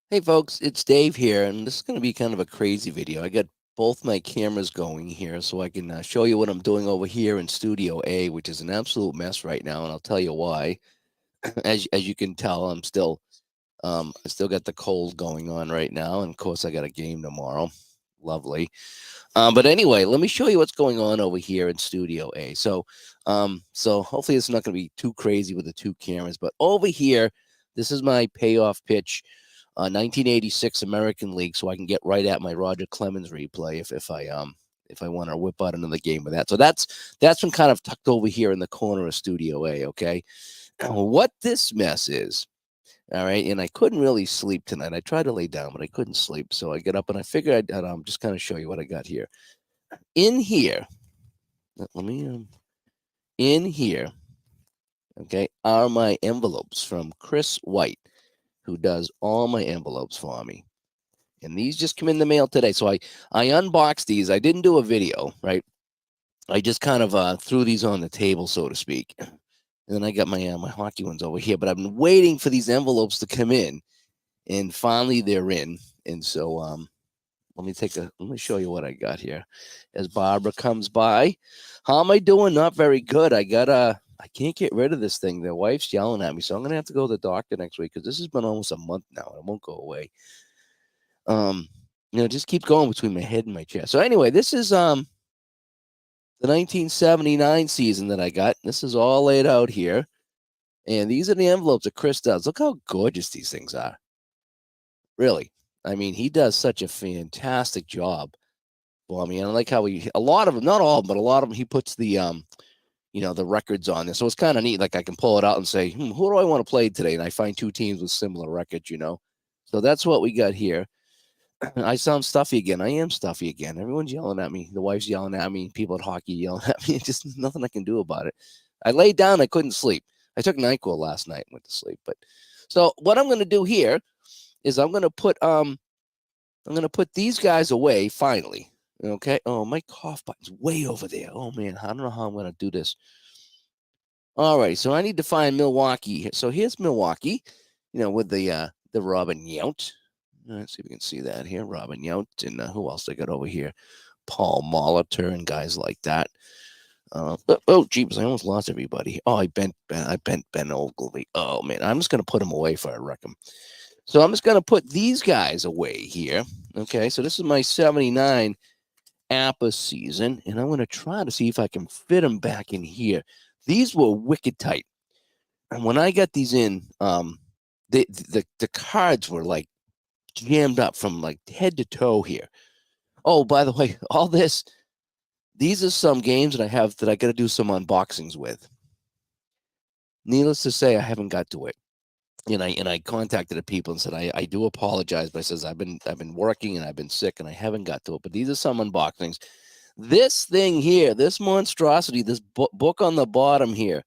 Hey folks, it's Dave here, and this is going to be kind of a crazy video. I got both my cameras going here so I can show you what I'm doing over here in Studio A, which is an absolute mess right now, and I'll tell you why. As you can tell, I still got the cold going on right now, and of course I got a game tomorrow. Lovely. But anyway, let me show you what's going on over here in Studio A. So hopefully it's not going to be too crazy with the two cameras, but over here, this is my payoff pitch 1986 American League, so I can get right at my Roger Clemens replay if I want to whip out another game with that. So that's been kind of tucked over here in the corner of Studio A. Okay, what this mess is. All right, and I couldn't really sleep tonight. I tried to lay down, but I couldn't sleep. So I get up and I figured I'd just kind of show you what I got here. In here, let me in here. Okay, are my envelopes from Chris White, who does all my envelopes for me. And these just come in the mail today. So I unboxed these. I didn't do a video, right? I just kind of threw these on the table, so to speak. And then I got my hockey ones over here. But I've been waiting for these envelopes to come in, and finally they're in. And so let me show you what I got here. As Barbara comes by, how am I doing? Not very good. I can't get rid of this thing. Their wife's yelling at me, so I'm gonna have to go to the doctor next week because this has been almost a month now and it won't go away. Um, just keep going between my head and my chest. So anyway, this is the 1979 season that I got. This is all laid out here, and these are the envelopes that Chris does. Look how gorgeous these things are. Really, I mean, he does such a fantastic job. Well, I mean, I like how a lot of them, not all of them, but a lot of them, he puts the records on there. So it's kind of neat. Like I can pull it out and say, who do I want to play today? And I find two teams with similar records. So that's what we got here. I sound stuffy again. I am stuffy again. Everyone's yelling at me. The wife's yelling at me. People at hockey yelling at me. Just nothing I can do about it. I laid down. I couldn't sleep. I took NyQuil last night and went to sleep. But so what I'm going to do here is I'm going to put these guys away finally. Okay. Oh, my cough button's way over there. Oh man, I don't know how I'm going to do this. All right. So I need to find Milwaukee. So here's Milwaukee. With the Robin Yount. Let's see if we can see that here. Robin Yount and who else they got over here? Paul Molitor and guys like that. Jeepers, I almost lost everybody. Oh, I bent Ben Ogilvy. Oh man, I'm just gonna put him away for I wreck him. So I'm just gonna put these guys away here. Okay, so this is my '79 APA season, and I'm gonna try to see if I can fit them back in here. These were wicked tight, and when I got these in, the cards were like jammed up from like head to toe here. Oh, by the way, these are some games that I have that I got to do some unboxings with. Needless to say, I haven't got to it. And I contacted the people and said I do apologize, but I says I've been working and I've been sick and I haven't got to it. But these are some unboxings. This thing here, this monstrosity, this book on the bottom here,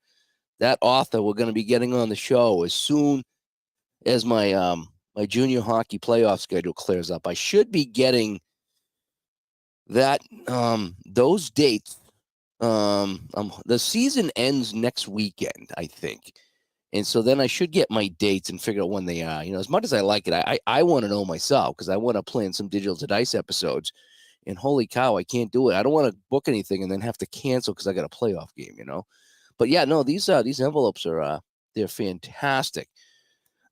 that author we're going to be getting on the show as soon as my junior hockey playoff schedule clears up. I should be getting that those dates. The season ends next weekend, I think. And so then I should get my dates and figure out when they are. As much as I like it, I want to know myself because I want to plan some Digital to Dice episodes. And holy cow, I can't do it. I don't want to book anything and then have to cancel because I got a playoff game. But yeah, no, these envelopes are they're fantastic.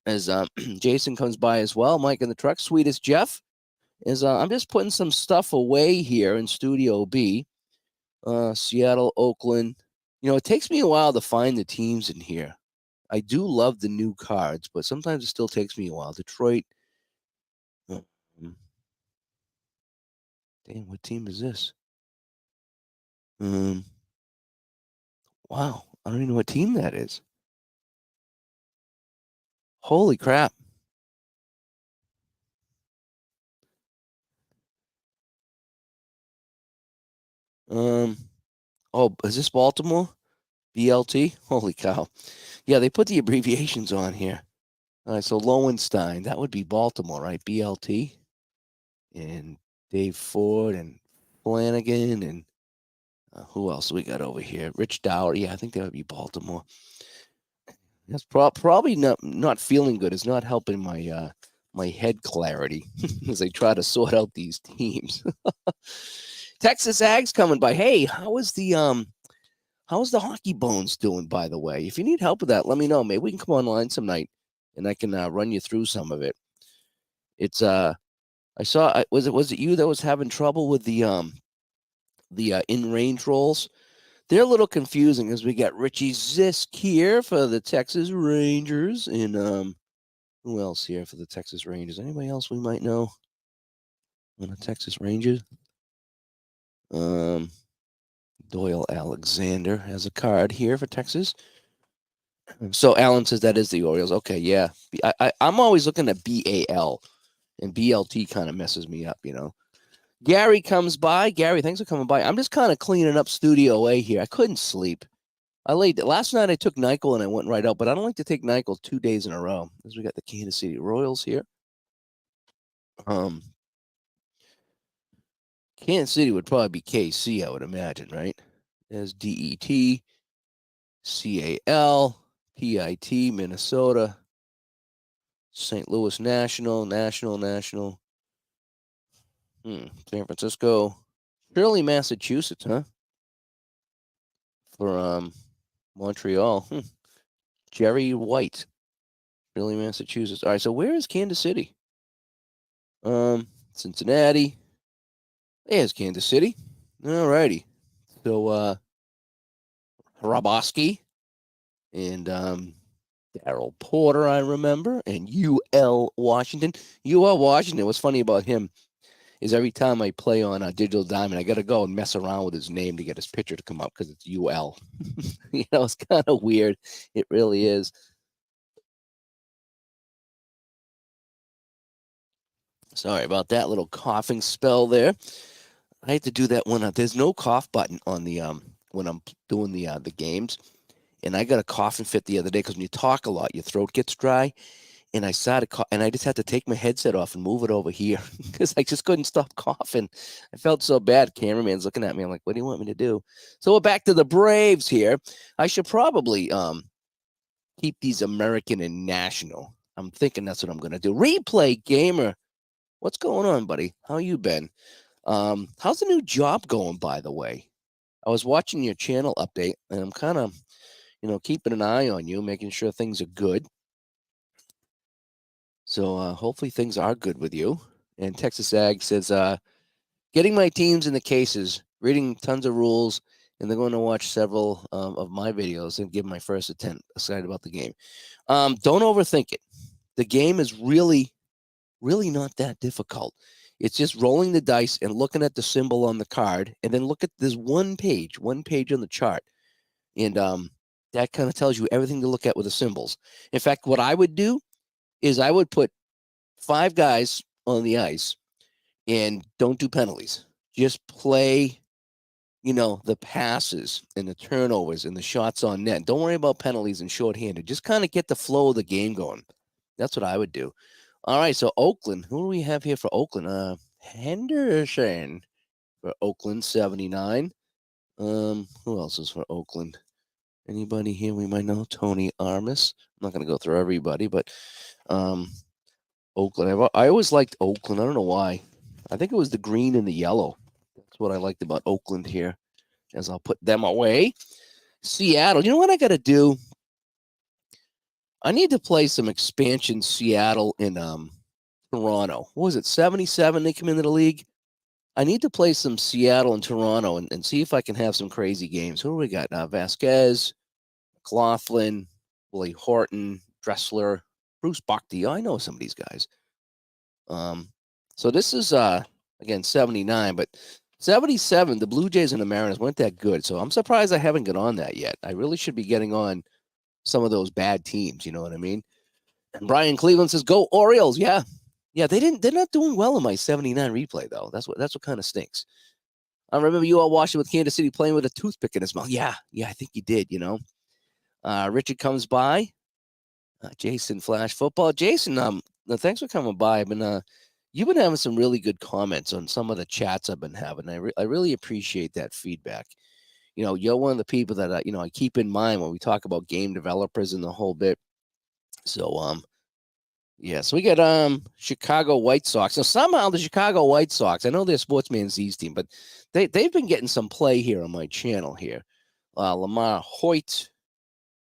As Jason comes by as well, Mike in the truck, sweet as Jeff is. I'm just putting some stuff away here in Studio B. Seattle, Oakland. It takes me a while to find the teams in here. I do love the new cards, but sometimes it still takes me a while. Detroit. Oh, damn, what team is this? Um, wow, I don't even know what team that is. Holy crap! Um, oh, is this Baltimore? BLT? Holy cow! Yeah, they put the abbreviations on here. All right, so Lowenstein, that would be Baltimore, right? BLT and Dave Ford and Flanagan and who else we got over here? Rich Dower. Yeah, I think that would be Baltimore. That's probably not feeling good. It's not helping my head clarity as I try to sort out these teams. Texas Ag's coming by. Hey, how's the Hockey Bones doing, by the way? If you need help with that, let me know. Maybe we can come online some night and I can run you through some of it. It's I saw was it you that was having trouble with the in range rolls? They're a little confusing as we got Richie Zisk here for the Texas Rangers and who else here for the Texas Rangers? Anybody else we might know on the Texas Rangers? Doyle Alexander has a card here for Texas. So Alan says that is the Orioles. Okay, yeah. I'm always looking at BAL, and BLT kind of messes me up, you know. Gary comes by. Gary, thanks for coming by. I'm just kind of cleaning up Studio A here. I couldn't sleep. Last night I took NyQuil and I went right out, but I don't like to take NyQuil 2 days in a row. As we got the Kansas City Royals here. Kansas City would probably be KC, I would imagine, right? There's DET, CAL, PIT, Minnesota, St. Louis National. San Francisco, Shirley, Massachusetts, huh? For Montreal. Jerry White, Shirley, Massachusetts. All right, so where is Kansas City? Cincinnati. There's Kansas City. All righty. So Hrabosky and Darryl Porter, I remember, and UL Washington. UL Washington, what's funny about him is every time I play on a Digital Diamond, I got to go and mess around with his name to get his picture to come up because it's UL. It's kind of weird. It really is. Sorry about that little coughing spell there. I hate to do that when there's no cough button on the when I'm doing the games, and I got a coughing fit the other day because when you talk a lot, your throat gets dry, and I started and I just had to take my headset off and move it over here because I just couldn't stop coughing. I felt so bad. Cameraman's looking at me. I'm like, "What do you want me to do?" So we're back to the Braves here. I should probably keep these American and national. I'm thinking that's what I'm gonna do. Replay Gamer, what's going on, buddy? How you been? How's the new job going, by the way? I was watching your channel update, and I'm kind of, keeping an eye on you, making sure things are good. So hopefully things are good with you. And Texas Ag says, getting my teams in the cases, reading tons of rules, and they're going to watch several of my videos and give my first attempt. Excited about the game. Don't overthink it. The game is really, really not that difficult. It's just rolling the dice and looking at the symbol on the card, and then look at this one page on the chart, and that kind of tells you everything to look at with the symbols. In fact, what I would do is I would put 5 guys on the ice and don't do penalties. Just play, the passes and the turnovers and the shots on net. Don't worry about penalties and shorthanded. Just kind of get the flow of the game going. That's what I would do. All right, so Oakland. Who do we have here for Oakland? Henderson for Oakland, 79. Who else is for Oakland? Anybody here we might know? Tony Armas. I'm not going to go through everybody, but Oakland. I always liked Oakland. I don't know why. I think it was the green and the yellow. That's what I liked about Oakland here, as I'll put them away. Seattle. You know what I got to do? I need to play some expansion Seattle in Toronto. What was it, 77 they come into the league? I need to play some Seattle and Toronto and see if I can have some crazy games. Who do we got now? Vasquez, McLaughlin, Willie Horton, Dressler, Bruce Bochy. I know some of these guys. So this is, again, 79, but 77, the Blue Jays and the Mariners weren't that good. So I'm surprised I haven't got on that yet. I really should be getting on some of those bad teams. You know what I mean? And Brian Cleveland says, "Go Orioles." Yeah. Yeah, they're not doing well in my 79 replay, though. That's what kind of stinks. I remember you all watching with Kansas City playing with a toothpick in his mouth. Yeah, I think you did, Richard comes by. Jason Flash Football. Jason, thanks for coming by. You've been having some really good comments on some of the chats I've been having. I really appreciate that feedback. You're one of the people that I keep in mind when we talk about game developers and the whole bit. So Yeah, so we got Chicago White Sox. Now somehow the Chicago White Sox, I know they're Sportsman Z's team, but they've been getting some play here on my channel here. Lamar Hoyt,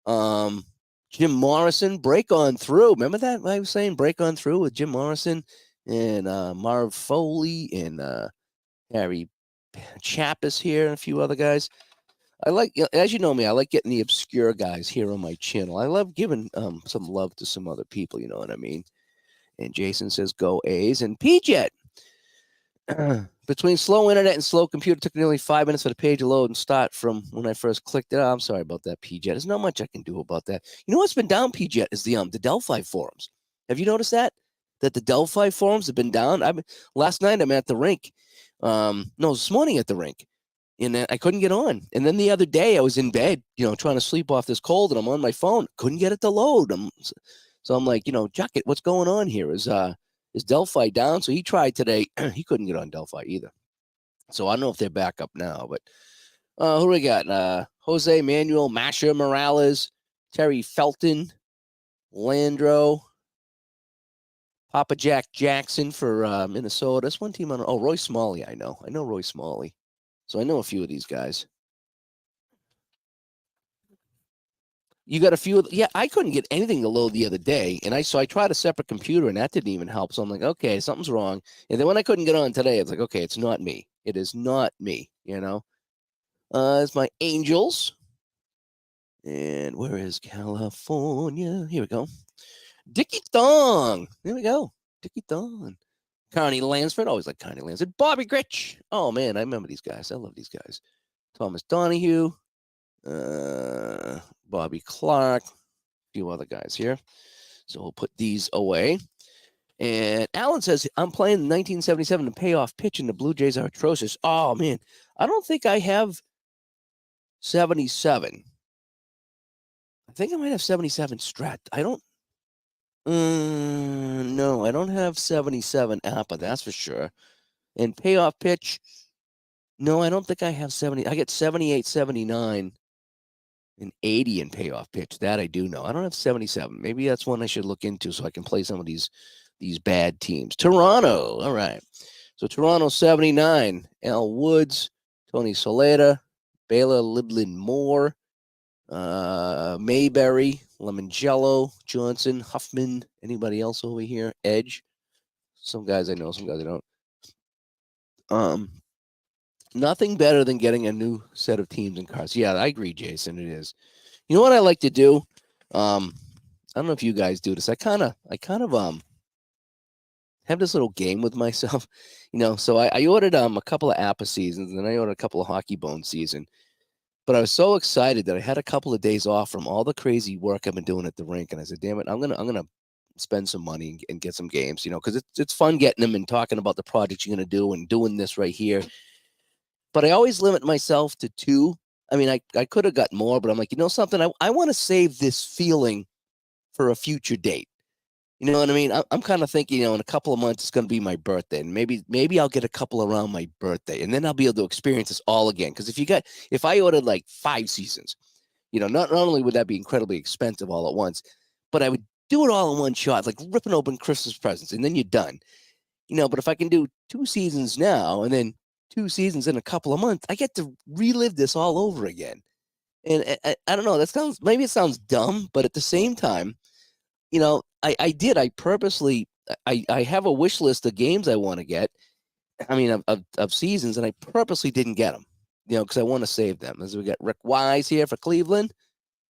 um, Jim Morrison, break on through. Remember that I was saying break on through with Jim Morrison and Marv Foley and Harry Chappis here and a few other guys. I like, as you know me, I like getting the obscure guys here on my channel. I love giving some love to some other people. You know what I mean? And Jason says, "Go A's." And PJet, between slow internet and slow computer, took nearly 5 minutes for the page to load and start from when I first clicked it. Oh, I'm sorry about that, PJet. There's not much I can do about that. You know what's been down, PJet, is the Delphi forums. Have you noticed that? That the Delphi forums have been down? Last night I'm at the rink. No, this morning at the rink. And I couldn't get on. And then the other day I was in bed, trying to sleep off this cold, and I'm on my phone. Couldn't get it to load. So I'm like, Jacket, what's going on here? Is Delphi down? So he tried today. He couldn't get on Delphi either. So I don't know if they're back up now. But who do we got? Jose Manuel, Masha Morales, Terry Felton, Landro, Papa Jack Jackson for Minnesota. That's one team on. Oh, Roy Smalley. I know Roy Smalley. So I know a few of these guys. You got a few. Yeah, I couldn't get anything to load the other day, and I tried a separate computer, and that didn't even help. So I'm like, okay, something's wrong. And then when I couldn't get on today, it's like, okay, it's not me. It is not me. It's my Angels. And where is California? Here we go. Dickie Thong. There we go. Dickie Thong. Connie Lansford. Always like Connie Lansford. Bobby Gritch. Oh man, I remember these guys. I love these guys. Thomas Donahue. Bobby Clark, a few other guys here. So we'll put these away. And Alan says, I'm playing 1977 to payoff pitch, and the Blue Jays are atrocious. Oh, man. I don't think I have 77. I think I might have 77 Strat. I don't. No, I don't have 77 APA, that's for sure. And payoff pitch, no, I don't think I have 70. I get 78, 79. An 80 in payoff pitch. That I do know. I don't have 77. Maybe that's one I should look into so I can play some of these bad teams. Toronto. All right. So Toronto 79. Al Woods, Tony Soleta, Baylor Liblin Moore, Mayberry, Lemongello, Johnson, Huffman. Anybody else over here? Edge. Some guys I know, some guys I don't. Nothing better than getting a new set of teams and cards. Yeah, I agree, Jason. It is. You know what I like to do? I don't know if you guys do this. I kind of have this little game with myself. So I ordered a couple of APA seasons, and then I ordered a couple of Hockey Bone season. But I was so excited that I had a couple of days off from all the crazy work I've been doing at the rink, and I said, "Damn it, I'm gonna spend some money and get some games." Because it's fun getting them and talking about the projects you're gonna do and doing this right here. But I always limit myself to 2. I mean, I could have got more, but I'm like, something? I want to save this feeling for a future date. You know what I mean? I'm kind of thinking, in a couple of months, it's going to be my birthday. And maybe I'll get a couple around my birthday. And then I'll be able to experience this all again. Because if I ordered like 5 seasons, not only would that be incredibly expensive all at once, but I would do it all in one shot, like ripping open Christmas presents, and then you're done. But if I can do 2 seasons now and then 2 seasons in a couple of months, I get to relive this all over again. And I don't know, maybe it sounds dumb, but at the same time, I purposely, I have a wish list of games I want to get. I mean, of seasons, and I purposely didn't get them, because I want to save them. As we got Rick Wise here for Cleveland,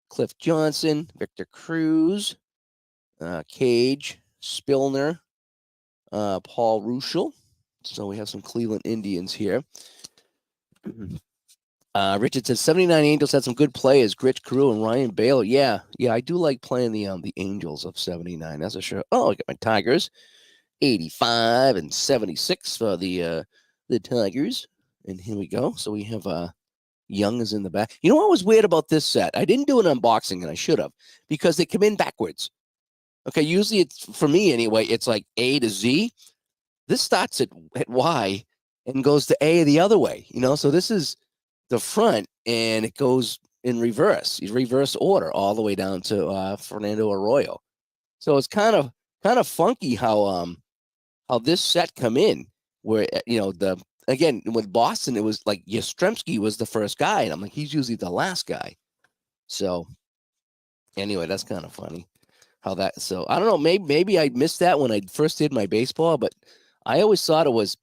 Cliff Johnson, Victor Cruz, Cage, Spillner, Paul Ruschel. So we have some Cleveland Indians here. Richard says 79 Angels had some good players, Gritch Carew and Ryan Baylor. Yeah, I do like playing the Angels of 79. That's for sure. Oh, I got my Tigers, 85 and 76 for the Tigers. And here we go. So we have Young is in the back. You know what was weird about this set? I didn't do an unboxing, and I should have, because they come in backwards. Okay, usually it's, for me anyway, it's like A to Z. This starts at Y and goes to A the other way. So this is the front, and it goes in reverse order all the way down to Fernando Arroyo. So it's kind of kind of funky how this set come in, where again with Boston it was like Yastrzemski was the first guy, and I'm like, he's usually the last guy. So anyway, that's kind of funny how that. So I don't know, maybe I missed that when I first did my baseball, but I always thought it was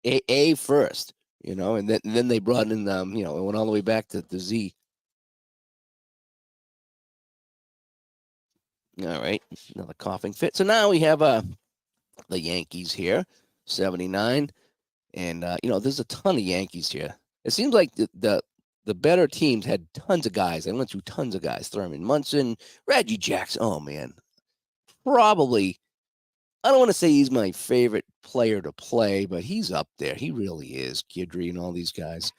A first, and then they brought in it went all the way back to the Z. All right, another coughing fit. So now we have the Yankees here, 79. And there's a ton of Yankees here. It seems like the better teams had tons of guys. They went through tons of guys. Thurman Munson, Reggie Jackson. Oh man, probably. I don't want to say he's my favorite player to play, but he's up there. He really is. Kidry and all these guys.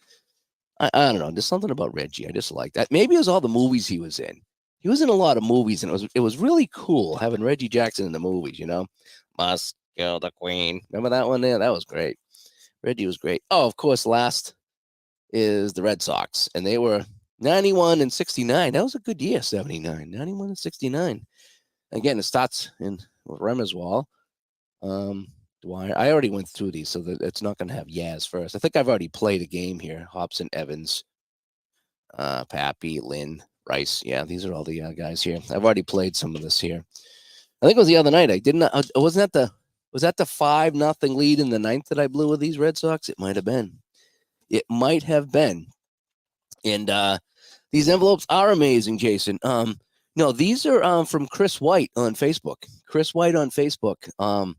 I don't know. There's something about Reggie. I just like that. Maybe it was all the movies he was in. He was in a lot of movies, and it was really cool having Reggie Jackson in the movies. Must kill the Queen. Remember that one there? That was great. Reggie was great. Oh, of course, last is the Red Sox, and they were 91 and 69. That was a good year, 79, 91 and 69. Again, it starts in Remmerswall. Dwyer. I already went through these, so that it's not going to have Yaz first. I think I've already played a game here. Hobson, Evans, Pappy, Lynn, Rice. Yeah, these are all the guys here. I've already played some of this here. I think it was the other night. I didn't. Wasn't that the 5-0 lead in the ninth that I blew with these Red Sox? It might have been. It might have been. And these envelopes are amazing, Jason. No, these are from Chris White on Facebook. Chris White on Facebook.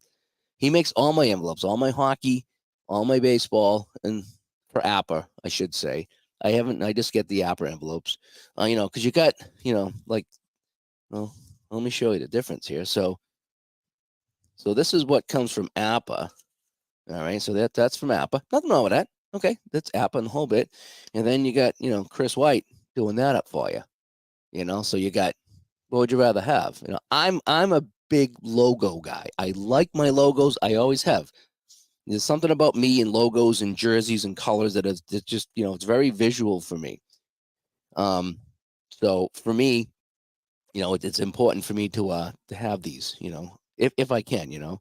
He makes all my envelopes, all my hockey, all my baseball, and for APA, I should say. I just get the APA envelopes. Because you got, well, let me show you the difference here. So this is what comes from APA. All right, so that's from APA. Nothing wrong with that. Okay, that's APA and the whole bit. And then you got, Chris White doing that up for you. So you got, what would you rather have? I'm a big logo guy. I like my logos. I always have. There's something about me and logos and jerseys and colors that is just, it's very visual for me. So for me, it's important for me to have these, if I can,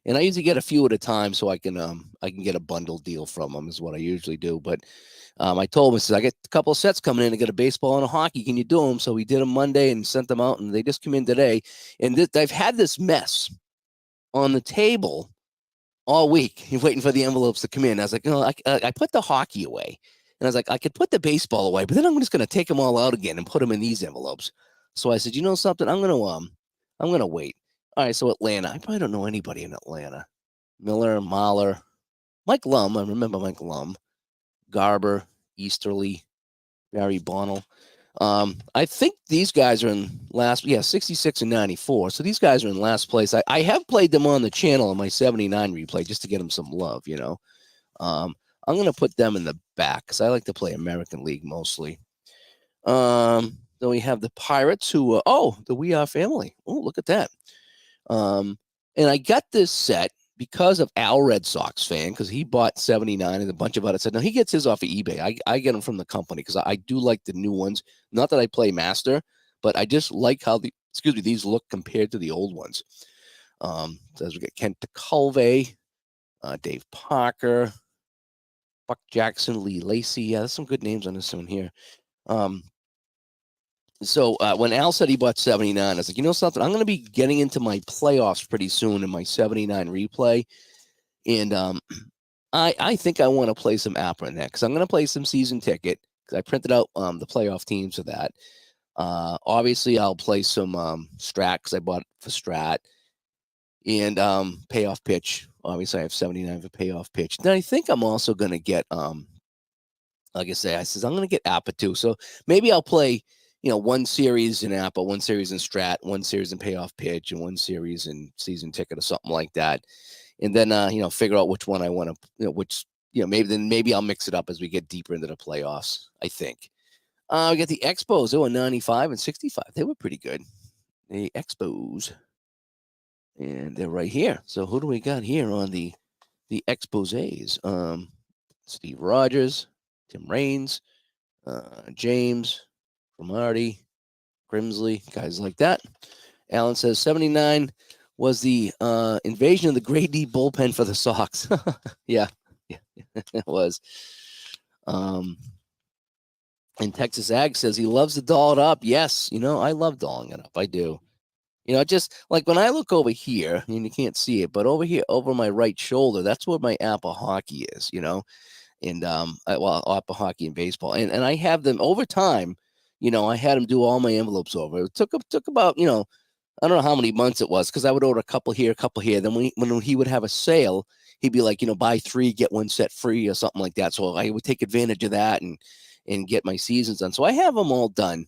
and I usually get a few at a time so I can get a bundle deal from them is what I usually do. But I told him, I said, I get a couple of sets coming in. I got a baseball and a hockey. Can you do them? So we did them Monday and sent them out, and they just come in today. And I've had this mess on the table all week, waiting for the envelopes to come in. I was like, I put the hockey away. And I was like, I could put the baseball away, but then I'm just going to take them all out again and put them in these envelopes. So I said, you know something? I'm going to wait. All right, so Atlanta. I probably don't know anybody in Atlanta. Miller, Mahler, Mike Lum. I remember Mike Lum. Garber, Easterly, Barry Bonnell. I think these guys are in 66 and 94. So these guys are in last place. I have played them on the channel on my 79 replay just to get them some love, I'm going to put them in the back because I like to play American League mostly. Then we have the Pirates who, the We Are family. Oh, look at that. And I got this set because of Al Red Sox fan, because he bought 79 and a bunch of others said, no, he gets his off of eBay. I get them from the company because I do like the new ones. Not that I play Master, but I just like how these look compared to the old ones. So as we get Kent DeCulve, Dave Parker, Buck Jackson, Lee Lacey. Yeah, there's some good names on this one here. So when Al said he bought 79, I was like, you know something? I'm going to be getting into my playoffs pretty soon in my 79 replay. And I think I want to play some APA in that because I'm going to play some season ticket because I printed out the playoff teams of that. Obviously, I'll play some Strat because I bought it for Strat. And payoff pitch. Obviously, I have 79 for payoff pitch. Then I think I'm also going to get, like I say, I'm going to get APA too. So maybe I'll play one series in APA, one series in Strat, one series in payoff pitch, and one series in season ticket or something like that. And then, figure out which one I want to, maybe I'll mix it up as we get deeper into the playoffs, I think. We got the Expos. They were 95 and 65. They were pretty good. The Expos. And they're right here. So who do we got here on the exposés? Steve Rogers, Tim Raines, James, Cromartie, Grimsley, guys like that. Alan says 79. was the invasion of the Grade D bullpen for the Sox. Yeah, it was. And Texas Ag says he loves to doll it up. Yes, I love dolling it up. I do. Just like when I look over here, and you can't see it, but over here, over my right shoulder, that's where my app of hockey is, and app of hockey and baseball. And I have them over time, I had them do all my envelopes over. It took about, I don't know how many months it was because I would order a couple here, a couple here. Then when he would have a sale, he'd be like, buy 3, get 1 set free or something like that. So I would take advantage of that and get my seasons done. So I have them all done.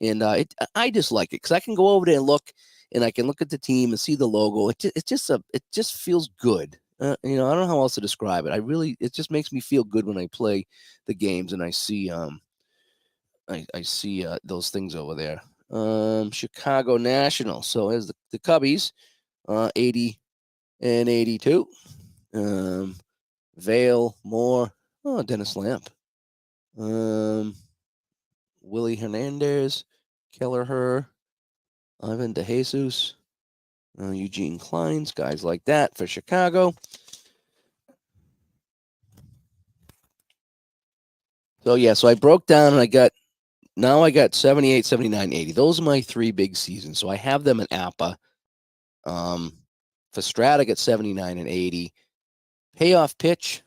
And I just like it because I can go over there and look, and I can look at the team and see the logo. It just feels good. I don't know how else to describe it. It just makes me feel good when I play the games and I see I see those things over there. Chicago National. So as the Cubbies, 80 and 82. Vale, Moore, Dennis Lamp. Willie Hernandez, Kelleher, Ivan DeJesus, Eugene Kleins, guys like that for Chicago. So, yeah, so I broke down and I got 78, 79, 80. Those are my 3 big seasons. So I have them in APA. For Strat, I got 79 and 80. Payoff pitch,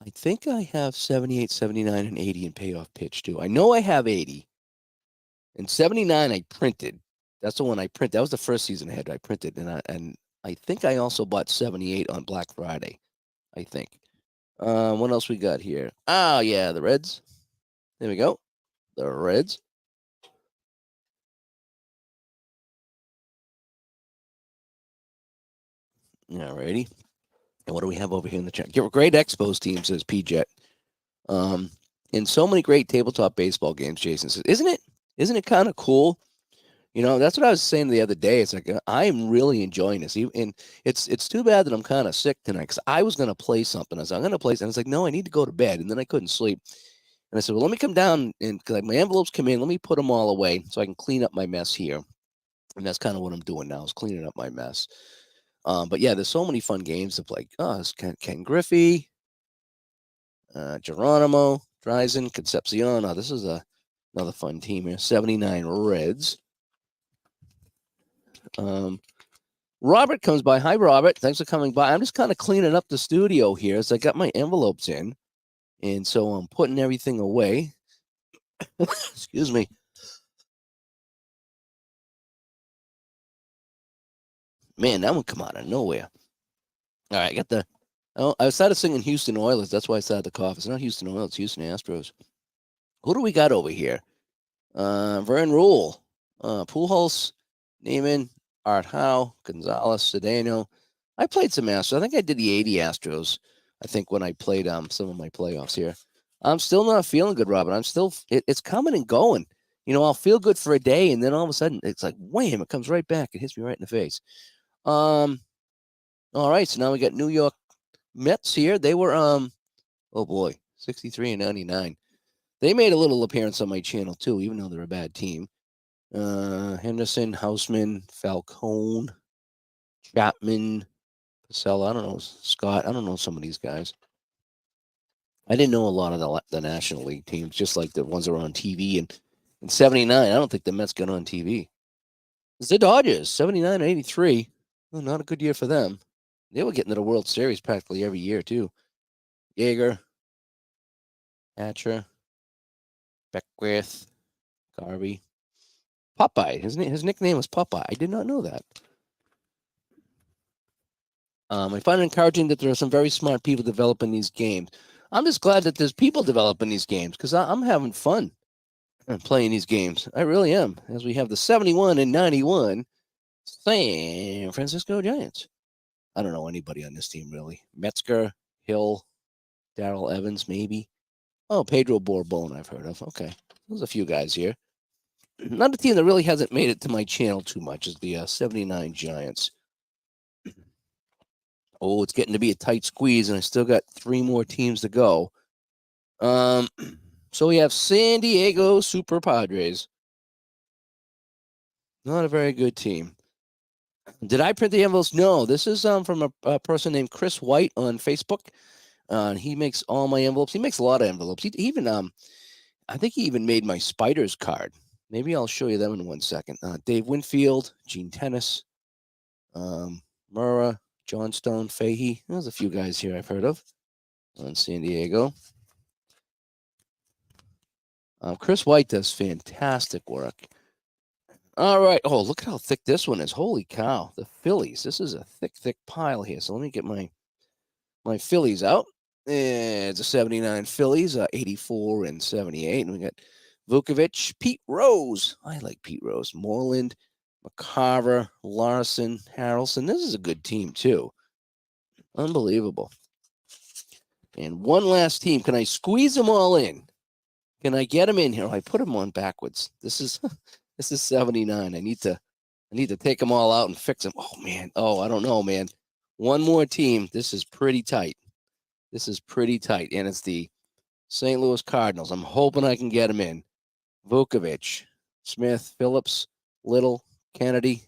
I think I have 78, 79, and 80 in payoff pitch too. I know I have 80. And 79 I printed. That's the one I printed. That was the first season I printed. And I think I also bought 78 on Black Friday, I think. What else we got here? Oh, yeah, the Reds. There we go. The Reds. Alrighty. And what do we have over here in the chat? Great Expos team, says P-Jet. And so many great tabletop baseball games, Jason says. Isn't it kind of cool? That's what I was saying the other day. It's like I am really enjoying this, and it's too bad that I'm kind of sick tonight because I was going to play something. I'm going to play, and I was like, no, I need to go to bed, and then I couldn't sleep. And I said, well, let me come down and because my envelopes come in, let me put them all away so I can clean up my mess here. And that's kind of what I'm doing now is cleaning up my mess. But yeah, there's so many fun games to play. It's Ken Griffey, Geronimo, Dryzen, Concepcion. This is another fun team here. 79 Reds. Robert comes by. Hi, Robert. Thanks for coming by. I'm just kind of cleaning up the studio here as I got my envelopes in. And so I'm putting everything away. Excuse me. Man, that one come out of nowhere. All right, I got I started singing Houston Oilers. That's why I started the cough. It's not Houston Oilers. It's Houston Astros. Who do we got over here? Vern Rule, Pujols, Neiman, Art Howe, Gonzalez, Cedeno. I played some Astros. I think I did the 80 Astros. I think when I played some of my playoffs here. I'm still not feeling good, Robert. I'm still it's coming and going. I'll feel good for a day, and then all of a sudden it's like wham! It comes right back. It hits me right in the face. All right, so now we got New York Mets here. They were oh boy, 63 and 99. They made a little appearance on my channel too, even though they're a bad team. Henderson, Houseman, Falcone, Chapman, Pacella. I don't know, Scott. I don't know some of these guys. I didn't know a lot of the National League teams, just like the ones that are on TV. And in 79, I don't think the Mets got on TV. It's the Dodgers, 79 and 83. Well, not a good year for them. They were getting to the World Series practically every year, too. Yeager, Hatcher, Beckwith, Garvey. Popeye. His nickname was Popeye. I did not know that. I find it encouraging that there are some very smart people developing these games. I'm just glad that there's people developing these games because I'm having fun playing these games. I really am. As we have the 71 and 91 San Francisco Giants. I don't know anybody on this team really. Metzger, Hill, Darrell Evans, maybe. Oh, Pedro Borbon, I've heard of. Okay, there's a few guys here. Another team that really hasn't made it to my channel too much is the 79 Giants. Oh, it's getting to be a tight squeeze, and I still got 3 more teams to go. So we have San Diego Super Padres. Not a very good team. Did I print the envelopes? No, this is from a person named Chris White on Facebook. He makes all my envelopes. He makes a lot of envelopes. He even I think he even made my Spiders card. Maybe I'll show you them in 1 second. Dave Winfield, Gene Tennis, Murrah, Johnstone, Fahey. There's a few guys here I've heard of on San Diego. Chris White does fantastic work. All right. Oh, look at how thick this one is. Holy cow. The Phillies. This is a thick, thick pile here. So let me get my Phillies out. It's a 79 Phillies, 84 and 78. And we got Vukovich, Pete Rose. I like Pete Rose. Moreland, McCarver, Larson, Harrelson. This is a good team, too. Unbelievable. And one last team. Can I squeeze them all in? Can I get them in here? Oh, I put them on backwards. This is 79. I need to take them all out and fix them. Oh, man. Oh, I don't know, man. One more team. This is pretty tight. This is pretty tight. And it's the St. Louis Cardinals. I'm hoping I can get them in. Vukovich, Smith, Phillips, Little, Kennedy,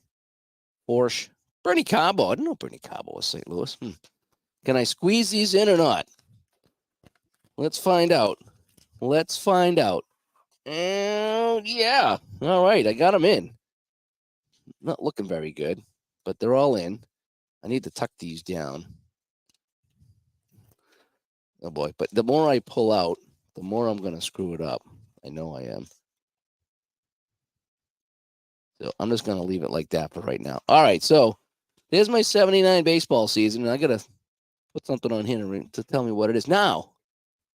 Porsche, Bernie Cabo. I didn't know Bernie Cabo was St. Louis. Can I squeeze these in or not? Let's find out. Let's find out. And yeah. All right. I got them in. Not looking very good, but they're all in. I need to tuck these down. Oh boy. But the more I pull out, the more I'm going to screw it up. I know I am. So I'm just going to leave it like that for right now. All right. So there's my 79 baseball season. And I got to put something on here to tell me what it is. Now,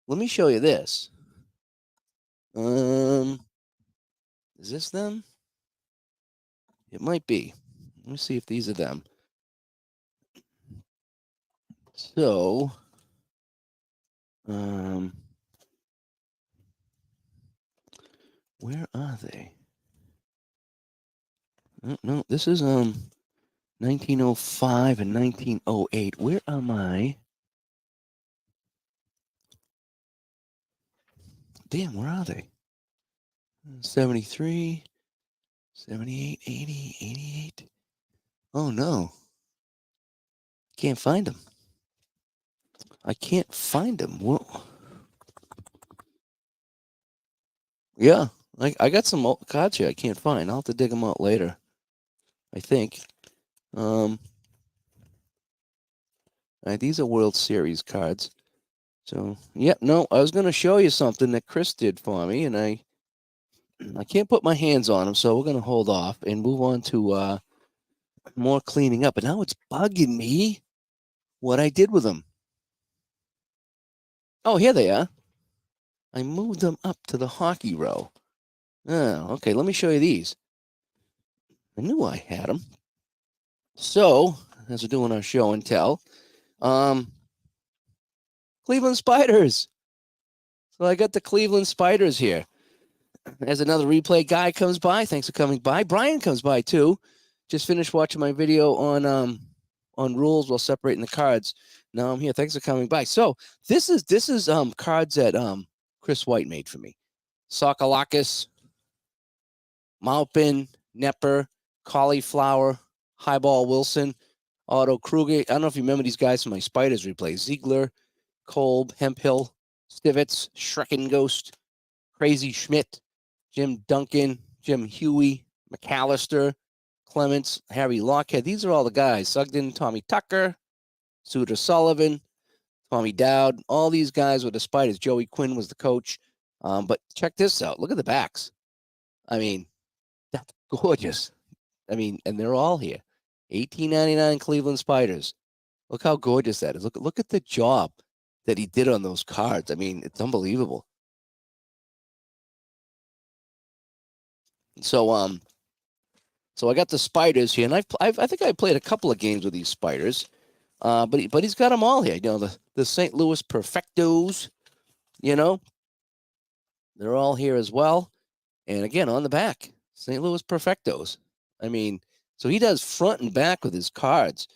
let me show you this. Is this them? It might be. Let me see if these are them. So, where are they? No, this is 1905 and 1908. Where am I? Damn, where are they? 73, 78, 80, 88. Oh no. Can't find them. I can't find them. Well, yeah, I got some cards here I can't find. I'll have to dig them out later, I think. These are World Series cards. So, yeah, no, I was going to show you something that Chris did for me, and I can't put my hands on them, so we're going to hold off and move on to more cleaning up. And now it's bugging me what I did with them. Oh, here they are. I moved them up to the hockey row. Oh, okay, let me show you these. I knew I had them. So, as we're doing our show and tell, Cleveland Spiders. So I got the Cleveland Spiders here. As another replay guy comes by, thanks for coming by. Brian comes by too. Just finished watching my video on rules while separating the cards. Now I'm here. Thanks for coming by. So this is cards that Chris White made for me. Sokolakis, Maupin, Nepper, Cauliflower, Highball Wilson, Otto Kruger. I don't know if you remember these guys from my Spiders replay. Ziegler, Kolb, Hemphill, Stivitz, Shrekken Ghost, Crazy Schmidt, Jim Duncan, Jim Huey, McAllister, Clements, Harry Lockhead. These are all the guys. Sugden, Tommy Tucker, Suter Sullivan, Tommy Dowd. All these guys were the Spiders. Joey Quinn was the coach. But check this out. Look at the backs. I mean, that's gorgeous. I mean, and they're all here. 1899 Cleveland Spiders. Look how gorgeous that is. Look at the job that he did on those cards. I mean, it's unbelievable. So so I got the Spiders here, and I think I played a couple of games with these Spiders. But he's got them all here. You know, the St. Louis Perfectos, you know, they're all here as well. And again, on the back, St. Louis Perfectos. I mean, so he does front and back with his cards,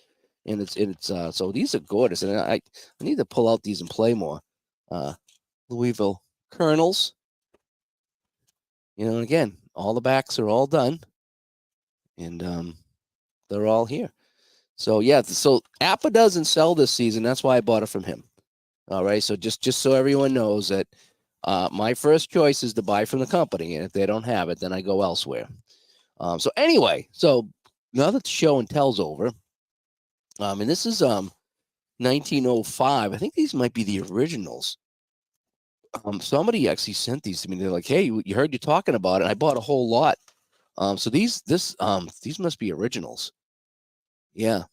and it's so these are gorgeous. And I need to pull out these and play more. Louisville Colonels. You know, and again, all the backs are all done. And They're all here. So yeah, so Appa doesn't sell this season. That's why I bought it from him. All right. So just so everyone knows that my first choice is to buy from the company, and if they don't have it, then I go elsewhere. So anyway, so now that the show and tell's over, and this is 1905. I think these might be the originals. Somebody actually sent these to me. They're like, "Hey, you heard you talking about it." I bought a whole lot. So these must be originals. Yeah,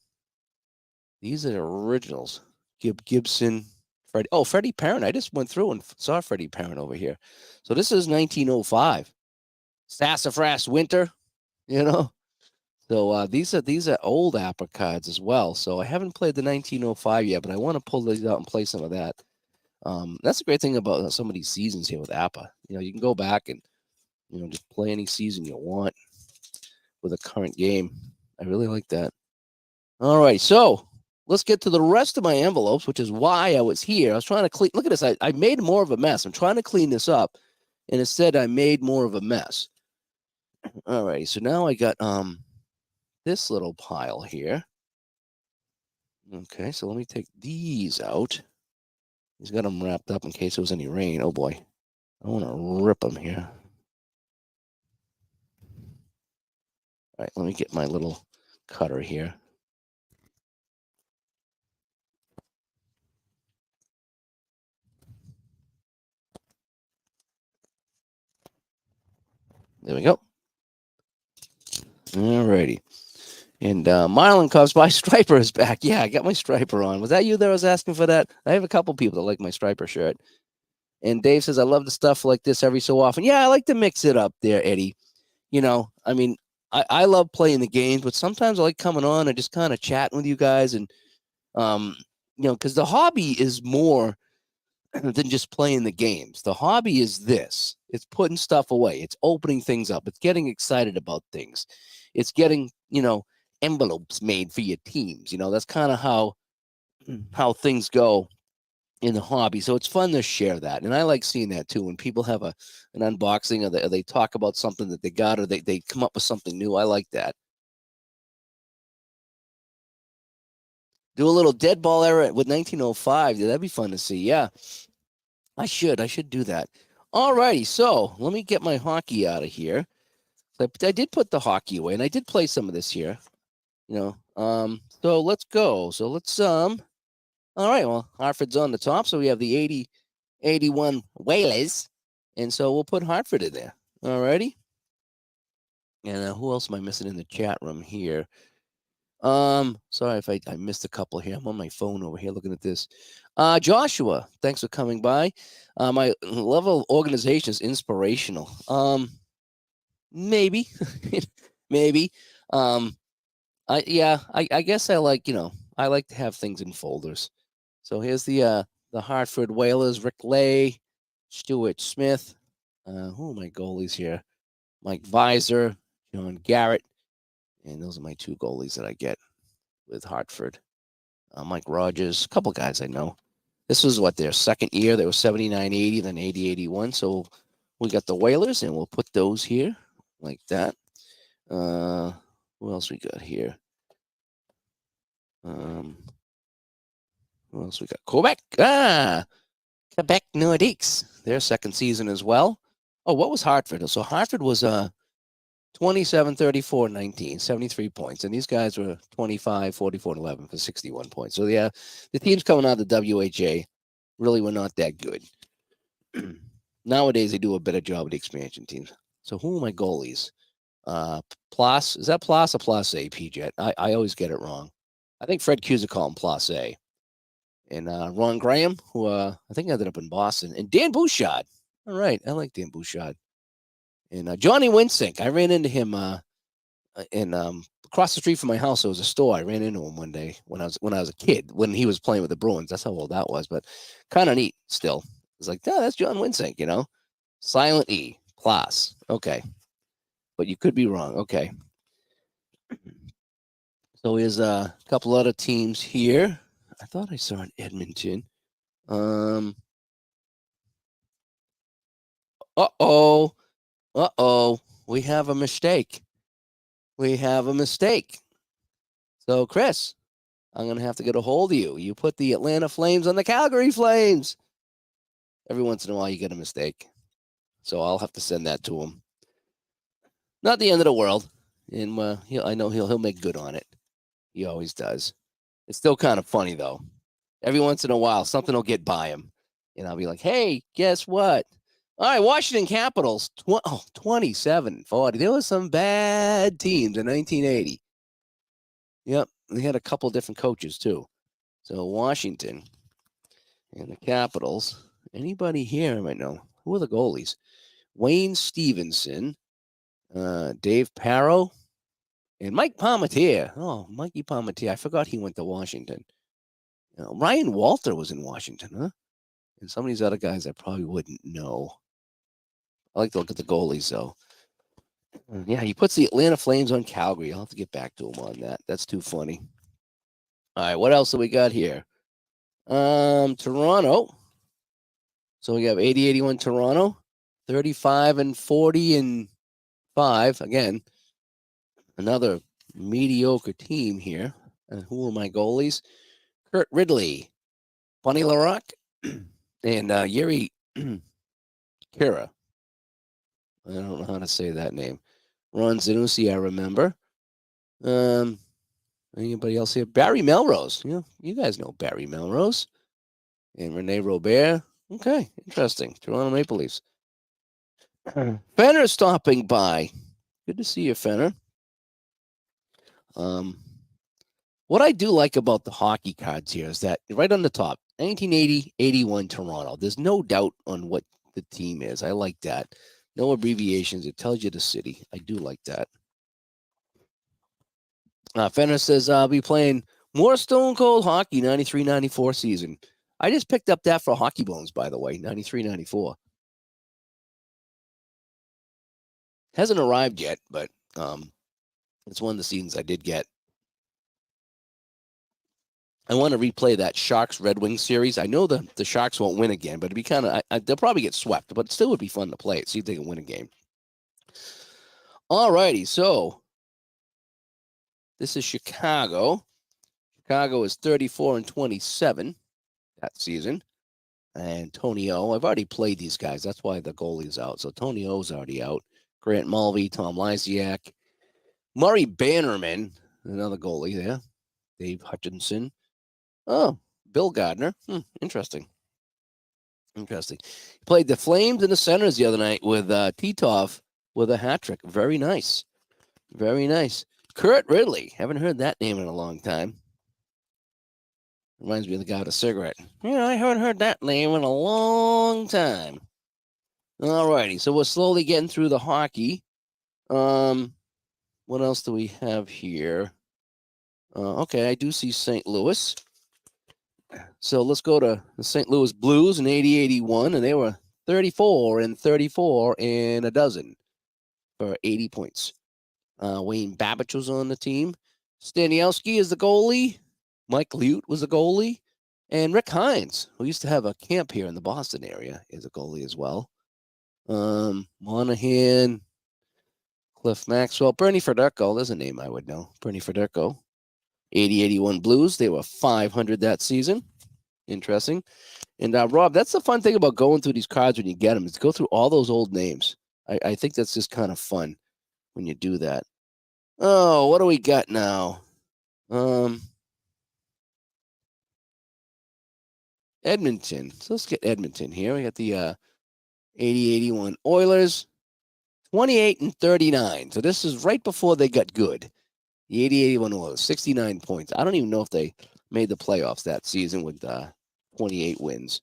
these are originals. Gibson, Freddie. Oh, Freddie Parent. I just went through and saw Freddie Parent over here. So this is 1905. Sassafras Winter. You know. So these are old Appa cards as well. So I haven't played the 1905 yet, but I want to pull these out and play some of that. That's a great thing about some of these seasons here with Appa. You can go back and just play any season you want with a current game. I really like that. All right, so let's get to the rest of my envelopes, which is why I was here. I was trying to clean. Look at this. I made more of a mess. I'm trying to clean this up, and instead I made more of a mess. All right, so now I got this little pile here. Okay, so let me take these out. He's got them wrapped up in case there was any rain. Oh boy, I want to rip them here. All right, let me get my little cutter here. There we go. All righty. And Marlon comes by. Striper is back. Yeah, I got my Striper on. Was that you that was asking for that? I have a couple people that like my Striper shirt. And Dave says, I love the stuff like this every so often. Yeah, I like to mix it up there, Eddie. I mean, I love playing the games, but sometimes I like coming on and just kind of chatting with you guys. And, because the hobby is more than just playing the games. The hobby is this: it's putting stuff away, it's opening things up, it's getting excited about things, it's getting envelopes made for your teams. That's kind of how things go in the hobby. So it's fun to share that, and I like seeing that too when people have an unboxing, or they talk about something that they got, or they come up with something new. I like that. Do a little dead ball era with 1905. That'd be fun to see. Yeah, I should do that. All righty, so let me get my hockey out of here. I did put the hockey away, and I did play some of this here. So let's go. So let's all right. Well, Hartford's on the top, so we have the 80-81 Whalers, and so we'll put Hartford in there. All righty. And who else am I missing in the chat room here? Sorry if I missed a couple here. I'm on my phone over here looking at this. Joshua, thanks for coming by. My level of organization is inspirational. Maybe, maybe. I guess I like I like to have things in folders. So here's the Hartford Whalers: Rick Lay, Stuart Smith. Who are my goalies here? Mike Visor, John Garrett, and those are my two goalies that I get with Hartford. Mike Rogers, a couple guys I know. This was their second year. They were 79-80, then 80-81. So we got the Whalers, and we'll put those here like that. Who else we got here? Who else we got? Quebec. Quebec Nordiques. Their second season as well. Oh, what was Hartford? So Hartford was 27, 34, 19, 73 points. And these guys were 25, 44, and 11 for 61 points. So, yeah, the teams coming out of the WHA really were not that good. Nowadays, they do a better job with the expansion teams. So, who are my goalies? Plas. Is that Plas or Place, PJ? I always get it wrong. I think Fred Cusick called him Place. And Ron Graham, who I think ended up in Boston. And Dan Bouchard. All right. I like Dan Bouchard. And Johnny Winsink. I ran into him in across the street from my house. There was a store. I ran into him one day when I was a kid, when he was playing with the Bruins. That's how old that was, but kind of neat still. It's like, oh, that's John Winsink, Silent E. Class. Okay. But you could be wrong. Okay. So here's a couple other teams here. I thought I saw an Edmonton. Uh-oh. We have a mistake. So, Chris, I'm going to have to get a hold of you. You put the Atlanta Flames on the Calgary Flames. Every once in a while, you get a mistake. So I'll have to send that to him. Not the end of the world. And I know he'll make good on it. He always does. It's still kind of funny, though. Every once in a while, something will get by him. And I'll be like, hey, guess what? All right, Washington Capitals, 27-40. There was some bad teams in 1980. Yep, they had a couple different coaches, too. So Washington and the Capitals. Anybody here I might know? Who are the goalies? Wayne Stevenson, Dave Parrow, and Mike Palmateer. Oh, Mikey Palmateer. I forgot he went to Washington. Ryan Walter was in Washington, huh? And some of these other guys I probably wouldn't know. I like to look at the goalies, though. Yeah, he puts the Atlanta Flames on Calgary. I'll have to get back to him on that. That's too funny. All right, what else do we got here? Toronto. So we have 80-81 Toronto, 35-40 5. Again, another mediocre team here. And who are my goalies? Kurt Ridley, Bunny LaRock, and Yuri Kira. I don't know how to say that name. Ron Zanussi, I remember. Anybody else here? Barry Melrose. You guys know Barry Melrose. And Rene Robert. Okay, interesting. Toronto Maple Leafs. Fenner stopping by. Good to see you, Fenner. What I do like about the hockey cards here is that right on the top, 1980-81 Toronto. There's no doubt on what the team is. I like that. No abbreviations. It tells you the city. I do like that. Fenner says, I'll be playing more Stone Cold Hockey 93-94 season. I just picked up that for Hockey Bones, by the way, 93-94. Hasn't arrived yet, but it's one of the seasons I did get. I want to replay that Sharks Red Wings series. I know the Sharks won't win again, but it'd be kind of they'll probably get swept, but it still would be fun to play it. See if they can win a game. All righty, so this is Chicago. Chicago is 34-27 that season, and Tony O. I've already played these guys. That's why the goalie's out. So Tony O's already out. Grant Mulvey, Tom Lysiak, Murray Bannerman, another goalie there. Dave Hutchinson. Oh, Bill Gardner. Interesting. He played the Flames and the Senators the other night with Titov with a hat trick. Very nice. Very nice. Kurt Ridley. Haven't heard that name in a long time. Reminds me of the guy with a cigarette. I haven't heard that name in a long time. All righty. So we're slowly getting through the hockey. What else do we have here? Okay, I do see St. Louis. So let's go to the St. Louis Blues in 80-81, and they were 34-34 and a dozen for 80 points. Wayne Babich was on the team. Stanielski is the goalie. Mike Liut was the goalie. And Rick Hines, who used to have a camp here in the Boston area, is a goalie as well. Monahan, Cliff Maxwell, Bernie Federko. There's a name I would know. Bernie Federko. 80-81 Blues. They were 500 that season. Interesting. And Rob, that's the fun thing about going through these cards when you get them, is to go through all those old names. I think that's just kind of fun when you do that. Oh, what do we got now? Edmonton. So let's get Edmonton here. We got the 80-81 Oilers, 28-39. So this is right before they got good. The 80-81 Oilers, 69 points. I don't even know if they made the playoffs that season with 28 wins.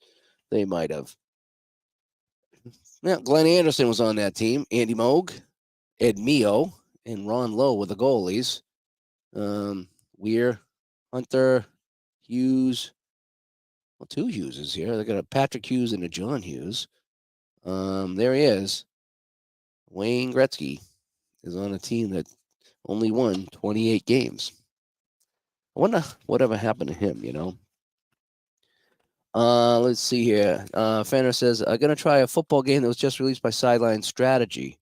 They might have. Now, Glenn Anderson was on that team. Andy Moog, Ed Mio, and Ron Lowe were the goalies. Weir, Hunter, Hughes. Well, two Hugheses here. They got a Patrick Hughes and a John Hughes. There he is. Wayne Gretzky is on a team that only won 28 games. I wonder whatever happened to him, Let's see here. Fenner says, I'm going to try a football game that was just released by Sideline Strategy.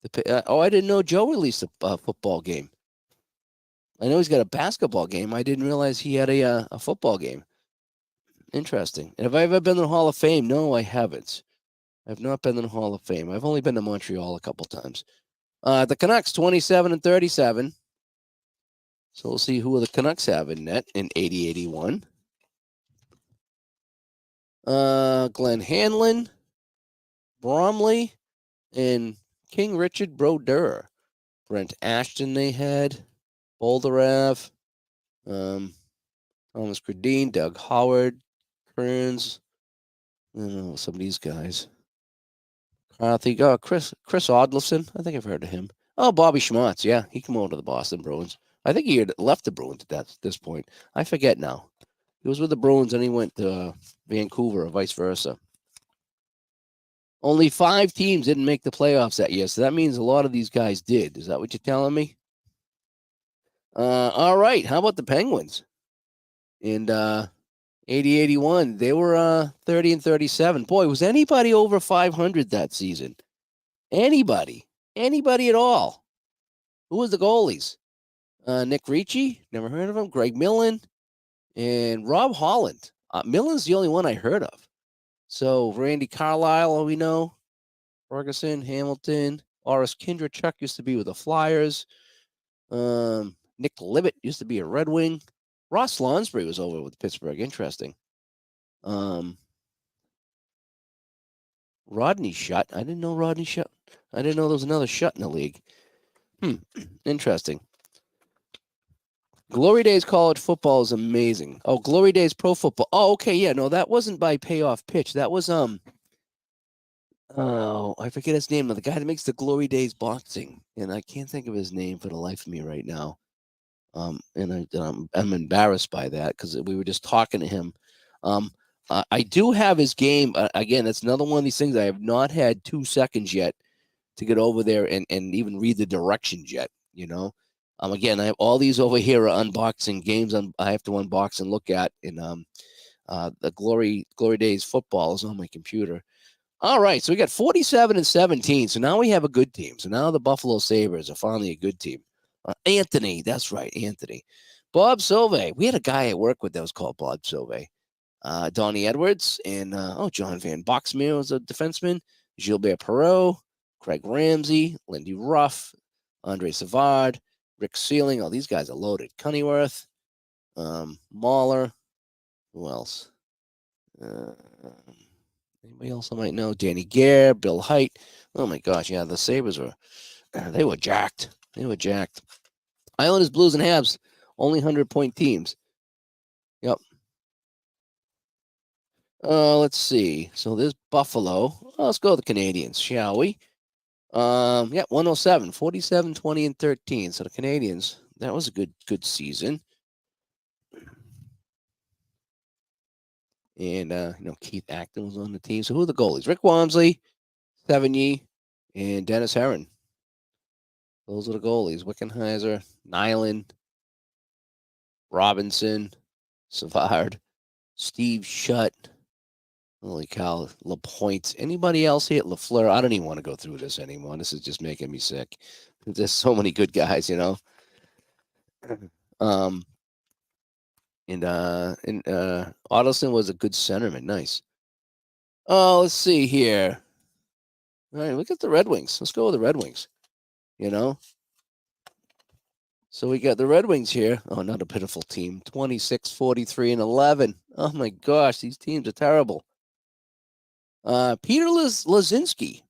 I didn't know Joe released a football game. I know he's got a basketball game. I didn't realize he had a football game. Interesting. And have I ever been to the Hall of Fame? No, I haven't. I've not been to the Hall of Fame. I've only been to Montreal a couple times. The Canucks 27 and 37. So we'll see who the Canucks have in net in 80-81. Glenn Hanlon, Bromley, and King Richard Brodeur. Brent Ashton they had. Boulder Thomas Gradine, Doug Howard, Kearns. I don't know some of these guys. Chris Odlison. I think I've heard of him. Oh, Bobby Schmartz. Yeah, he came over to the Boston Bruins. I think he had left the Bruins at this point. I forget now. He was with the Bruins and he went to Vancouver or vice versa. Only 5 teams didn't make the playoffs that year, so that means a lot of these guys did. Is that what you're telling me? All right. How about the Penguins? And 80-81, they were 30 and 37. Boy, was anybody over 500 that season? Anybody at all? Who was the goalies? Nick Ricci, never heard of him. Greg Millen and Rob Holland. Millen's the only one I heard of. So Randy Carlisle, we know. Ferguson, Hamilton, Oris Kindrachuk used to be with the Flyers. Nick Libet used to be a Red Wing. Ross Lonsbury was over with Pittsburgh. Interesting. Rodney Shutt. I didn't know Rodney Shutt. I didn't know there was another Shutt in the league. Interesting. Glory Days college football is amazing. Oh, Glory Days pro football. Oh, okay, yeah, no, that wasn't by Payoff Pitch. That was oh, I forget his name. The guy that makes the Glory Days boxing, and I can't think of his name for the life of me right now. And I'm embarrassed by that because we were just talking to him. I do have his game. Again, that's another one of these things I have not had 2 seconds yet to get over there and even read the directions yet, you know. Again, I have all these over here are unboxing games I have to unbox and look at. And the Glory Days football is on my computer. All right, so we got 47 and 17. So now we have a good team. So now the Buffalo Sabres are finally a good team. Anthony, that's right, Anthony. Bob Sauve. We had a guy at work with that was called Bob Sauve. Donnie Edwards and John Van Boxmeer was a defenseman. Gilbert Perreault, Craig Ramsey, Lindy Ruff, Andre Savard, Rick Sealing. Oh, these guys are loaded. Cunnyworth, Mahler. Who else? Anybody else I might know? Danny Gare, Bill Height. Oh my gosh, yeah, the Sabres were jacked. They were jacked. Islanders, Blues, and Habs, only 100-point teams. Yep. Let's see. So there's Buffalo. Let's go with the Canadians, shall we? 107, 47, 20, and 13. So the Canadians, that was a good season. And Keith Acton was on the team. So who are the goalies? Rick Wamsley, Sevigny, and Dennis Herron. Those are the goalies. Wickenheiser, Nyland, Robinson, Savard, Steve Shutt. Holy cow, LaPointe. Anybody else here? LaFleur. I don't even want to go through this anymore. This is just making me sick. There's so many good guys, you know. And Ottelson was a good centerman. Nice. Oh, let's see here. All right, look at the Red Wings. Let's go with the Red Wings. You know. So we got the Red Wings here. Oh, not a pitiful team. 26, 43, and 11. Oh my gosh, these teams are terrible. Peter Lazinski.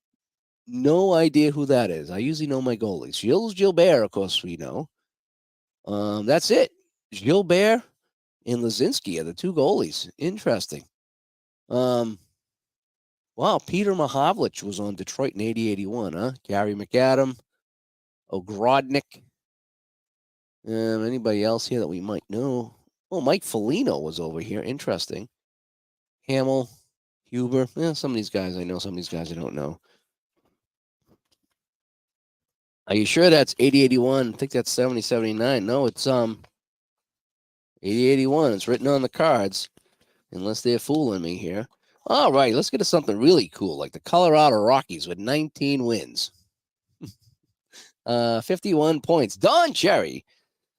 No idea who that is. I usually know my goalies. Gilles Gilbert, of course, we know. That's it. Gilbert and Lazinski are the 2 goalies. Interesting. Wow, Peter Mahovlich was on Detroit in 80-81, huh? Gary McAdam, Ogrodnik. Anybody else here that we might know? Oh, Mike Foligno was over here. Interesting. Hamill, Huber. Some of these guys I know, some of these guys I don't know. Are you sure that's 80-81? I think that's 70-79. No, it's 80-81. It's written on the cards. Unless they're fooling me here. All right, let's get to something really cool, like the Colorado Rockies with 19 wins. 51 points. Don Cherry.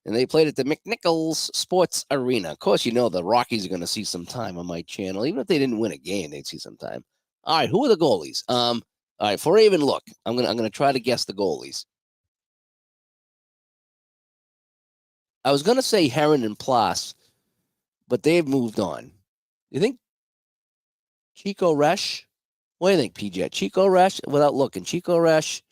And they played at the McNichols Sports Arena. Of course, you know the Rockies are going to see some time on my channel. Even if they didn't win a game, they'd see some time. All right, who are the goalies? All right, for even look, I'm gonna try to guess the goalies. I was gonna say Heron and Plas, but they've moved on. You think Chico Resch? What do you think, PJ? Chico Resch, without looking, Chico Resch.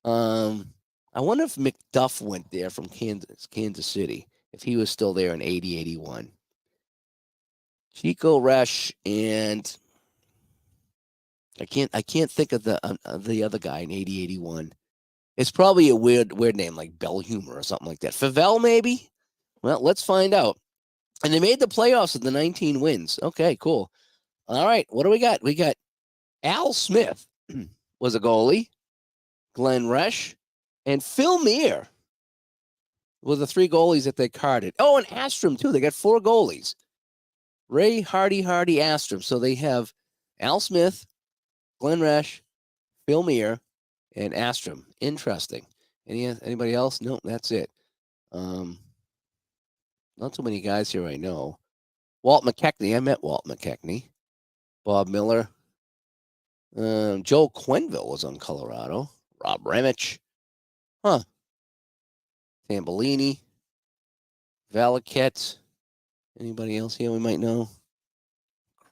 I wonder if McDuff went there from Kansas City, if he was still there in 80, 81. Chico Resch, and I can't think of the other guy in 80, 81. It's probably a weird name like Belhumor or something like that. Favell, maybe? Well, let's find out. And they made the playoffs with the 19 wins. Okay, cool. All right, what do we got? We got Al Smith was a goalie, Glenn Resch, and Phil Meir were the three goalies that they carded. Oh, and Astrom, too. They got four goalies. Ray, Hardy, Astrom. So they have Al Smith, Glenn Resch, Phil Meir, and Astrom. Interesting. Anybody else? No, that's it. Not too many guys here I know. Walt McKechnie. I met Walt McKechnie. Bob Miller. Joe Quenville was on Colorado. Rob Remich. Huh. Tambellini. Valaket. Anybody else here we might know?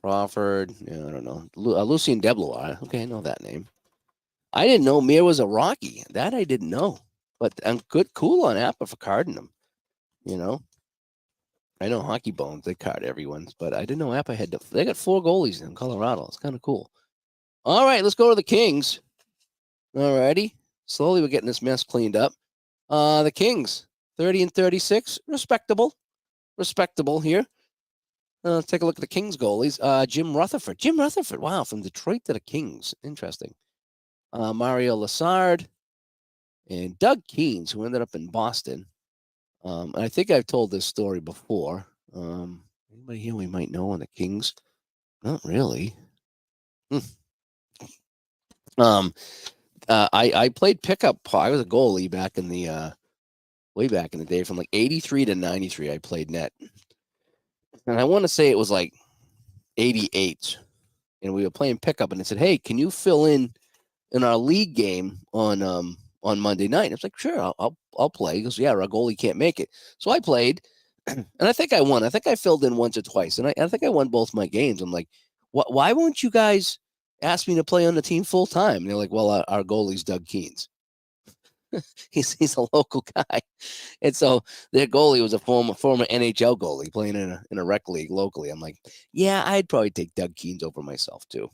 Crawford. Yeah, I don't know. Lucien Deblois. Okay, I know that name. I didn't know Meir was a Rocky. That I didn't know. But I'm cool on Appa for carding them. You know, I know Hockey Bones, they card everyone's, but I didn't know Appa they got four goalies in Colorado. It's kind of cool. All right, let's go to the Kings. All righty. Slowly we're getting this mess cleaned up. The Kings, 30 and 36. Respectable here. Let's take a look at the Kings goalies. Jim Rutherford. Wow, from Detroit to the Kings. Interesting. Mario Lessard and Doug Keens, who ended up in Boston. And I think I've told this story before. Anybody here we might know on the Kings? Not really. I played pickup. I was a goalie back in the way back in the day, from like 83 to 93. I played net, and I want to say it was like 88. And we were playing pickup, and it said, "Hey, can you fill in our league game on Monday night?" And I was like, "Sure, I'll play." He goes, "Yeah, our goalie can't make it." So I played, and I think I won. I think I filled in once or twice, and I think I won both my games. I'm like, why won't you guys ask me to play on the team full time? And they're like, "Well, our goalie's Doug Keens. he's a local guy." And so their goalie was a former NHL goalie playing in a rec league locally. I'm like, yeah, I'd probably take Doug Keens over myself too.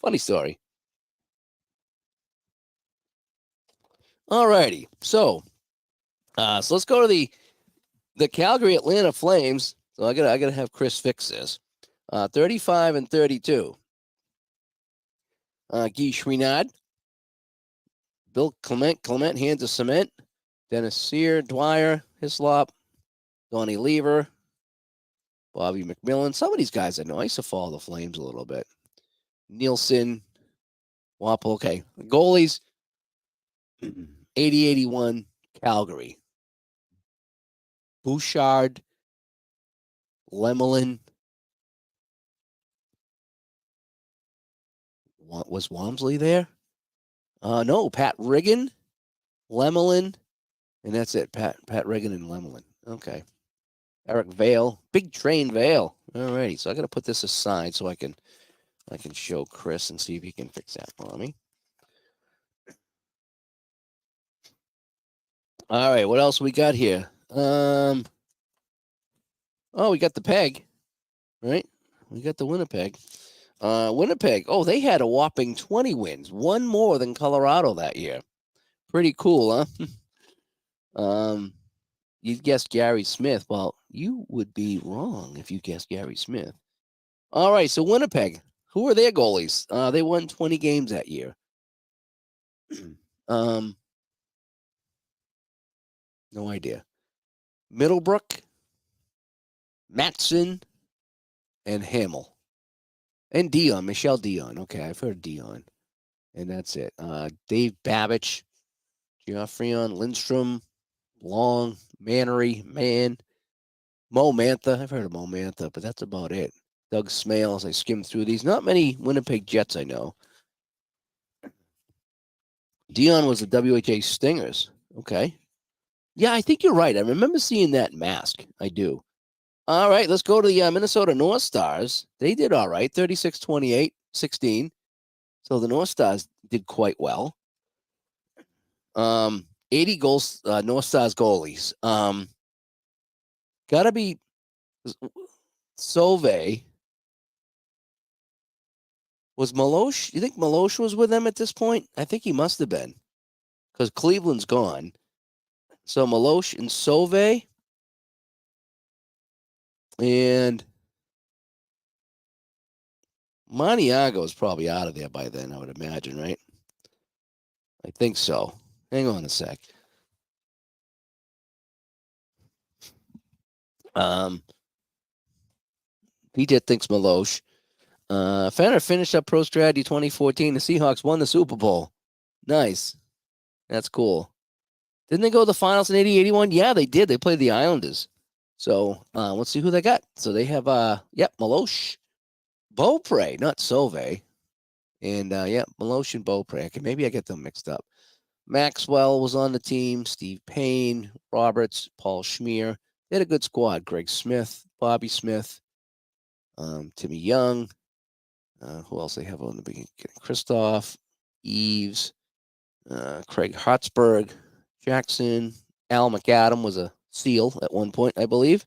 Funny story. All righty. So let's go to the Calgary Atlanta Flames. So I gotta have Chris fix this. 35 and 32. Guy Chouinard, Bill Clement, Hands of Cement, Dennis Sear, Dwyer, Hislop, Donnie Lever, Bobby McMillan. Some of these guys I know. I used to follow the Flames a little bit. Nielsen, Wapo. Okay. Goalies, 80-81, Calgary. Bouchard, Lemelin. Was Walmsley there? No, Pat Riggin, Lemelin, and that's it. Pat Riggin and Lemelin. Okay. Eric Vale, Big Train Vale. All righty. So I got to put this aside so I can show Chris and see if he can fix that for me. All right, what else we got here? Oh, we got the Peg, right? We got the Winnipeg. Winnipeg. Oh, they had a whopping 20 wins, one more than Colorado that year. Pretty cool, huh? You guessed Gary Smith. Well, you would be wrong if you guessed Gary Smith. All right, so Winnipeg. Who are their goalies? They won 20 games that year. No idea. Middlebrook, Matson, and Hamill. And Dion, Michelle Dion. Okay, I've heard Dion. And that's it. Dave Babich, Geoffrion, Lindstrom, Long, Mannery, Mann, Mo Mantha. I've heard of Mo Mantha, but that's about it. Doug Smales. I skimmed through these. Not many Winnipeg Jets I know. Dion was the WHA Stingers. Okay. Yeah, I think you're right. I remember seeing that mask. I do. All right, let's go to the Minnesota North Stars. They did all right, 36-28, 16. So the North Stars did quite well. 80 goals, North Stars goalies. Gotta be Sauve. Was Milosh? You think Milosh was with them at this point? I think he must have been, because Cleveland's gone. So Milosh and Sauve, and Maniago is probably out of there by then, I would imagine, right? I think so. Hang on a sec. PJ thinks Milosh. Fenner finished up Pro Strategy 2014. The Seahawks won the Super Bowl. Nice. That's cool. Didn't they go to the finals in 80-81? Yeah, they did. They played the Islanders. So let's see who they got. So they have, Milosh, Beaupre, not Sauve. And, Milosh and Beaupre. Okay, maybe I get them mixed up. Maxwell was on the team. Steve Payne, Roberts, Paul Schmier. They had a good squad. Greg Smith, Bobby Smith, Timmy Young. Who else they have on the beginning? Christoph, Eves, Craig Hartsburg, Jackson, Al McAdam was a SEAL at one point, I believe.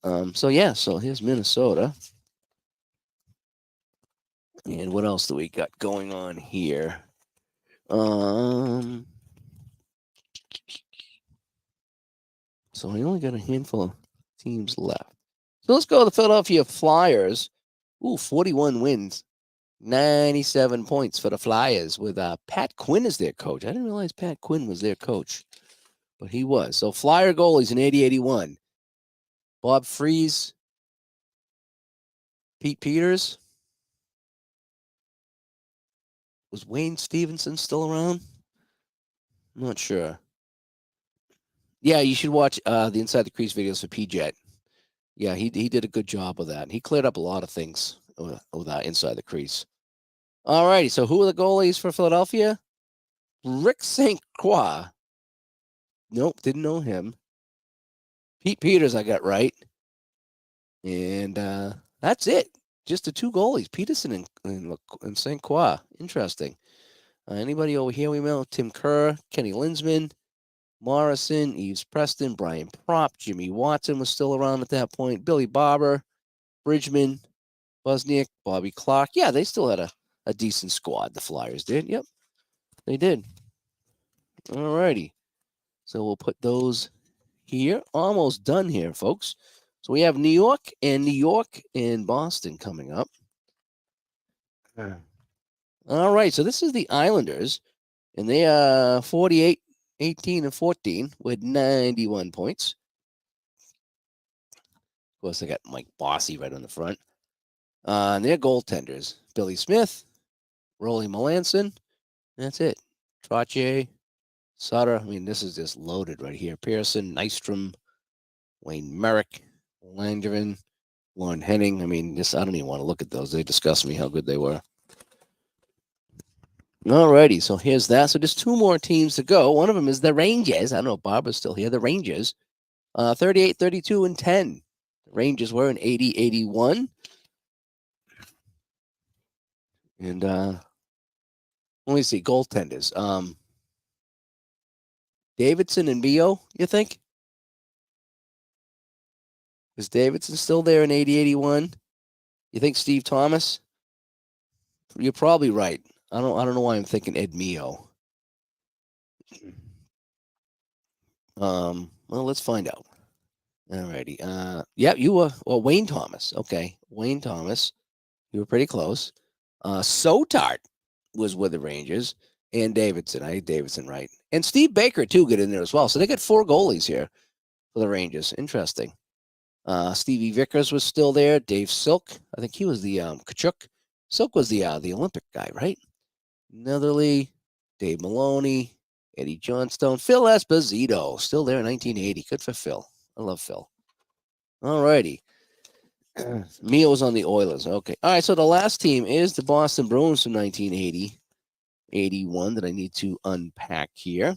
So here's Minnesota. And what else do we got going on here? So we only got a handful of teams left. So let's go to the Philadelphia Flyers. 41 wins, 97 points for the Flyers with Pat Quinn as their coach. I didn't realize Pat Quinn was their coach, but he was. So Flyer goalies in 80-81. Bob Freeze, Pete Peters. Was Wayne Stevenson still around? I'm not sure. Yeah, you should watch the Inside the Crease videos for PJet. Yeah, he did a good job with that. He cleared up a lot of things with Inside the Crease. All righty, so who are the goalies for Philadelphia? Rick St. Croix. Nope, didn't know him. Pete Peters, I got right. And that's it. Just the two goalies, Peterson and St. Croix. Interesting. Anybody over here we know? Tim Kerr, Kenny Linsman, Morrison, Eves Preston, Brian Propp, Jimmy Watson was still around at that point, Billy Barber, Bridgman, Bosniak, Bobby Clark. Yeah, they still had a decent squad, the Flyers did. Yep, they did. All righty. So we'll put those here. Almost done here, folks. So we have New York and Boston coming up. All right, so this is the Islanders, and they are 48, 18, and 14 with 91 points. Of course, they got Mike Bossy right on the front. And their goaltenders, Billy Smith, Rolly Melanson. That's it. Trottier, Sutter. I mean, this is just loaded right here. Pearson, Nystrom, Wayne Merrick, Langevin, Lauren Henning. I mean, I don't even want to look at those. They disgust me how good they were. Alrighty, so here's that. So just two more teams to go. One of them is the Rangers. I don't know if Barbara's still here. The Rangers, 38, 32, and 10. The Rangers were in 80-81. And let me see, goaltenders. Davidson and Bio, you think? Is Davidson still there in 80-81? You think Steve Thomas? You're probably right. I don't know why I'm thinking Ed Mio. Well, let's find out. Alrighty. Yeah, you were Wayne Thomas. Okay, Wayne Thomas. You were pretty close. Sotart was with the Rangers, and Davidson. I had Davidson right, and Steve Baker too get in there as well. So they got four goalies here for the Rangers. Interesting. Stevie Vickers was still there. Dave Silk, I think he was the Kachuk. Silk was the Olympic guy, right? Netherly, Dave Maloney, Eddie Johnstone, Phil Esposito, still there in 1980. Good for Phil. I love Phil. All righty. Mia was on the Oilers. Okay. All right. So the last team is the Boston Bruins from 1980, 81 that I need to unpack here.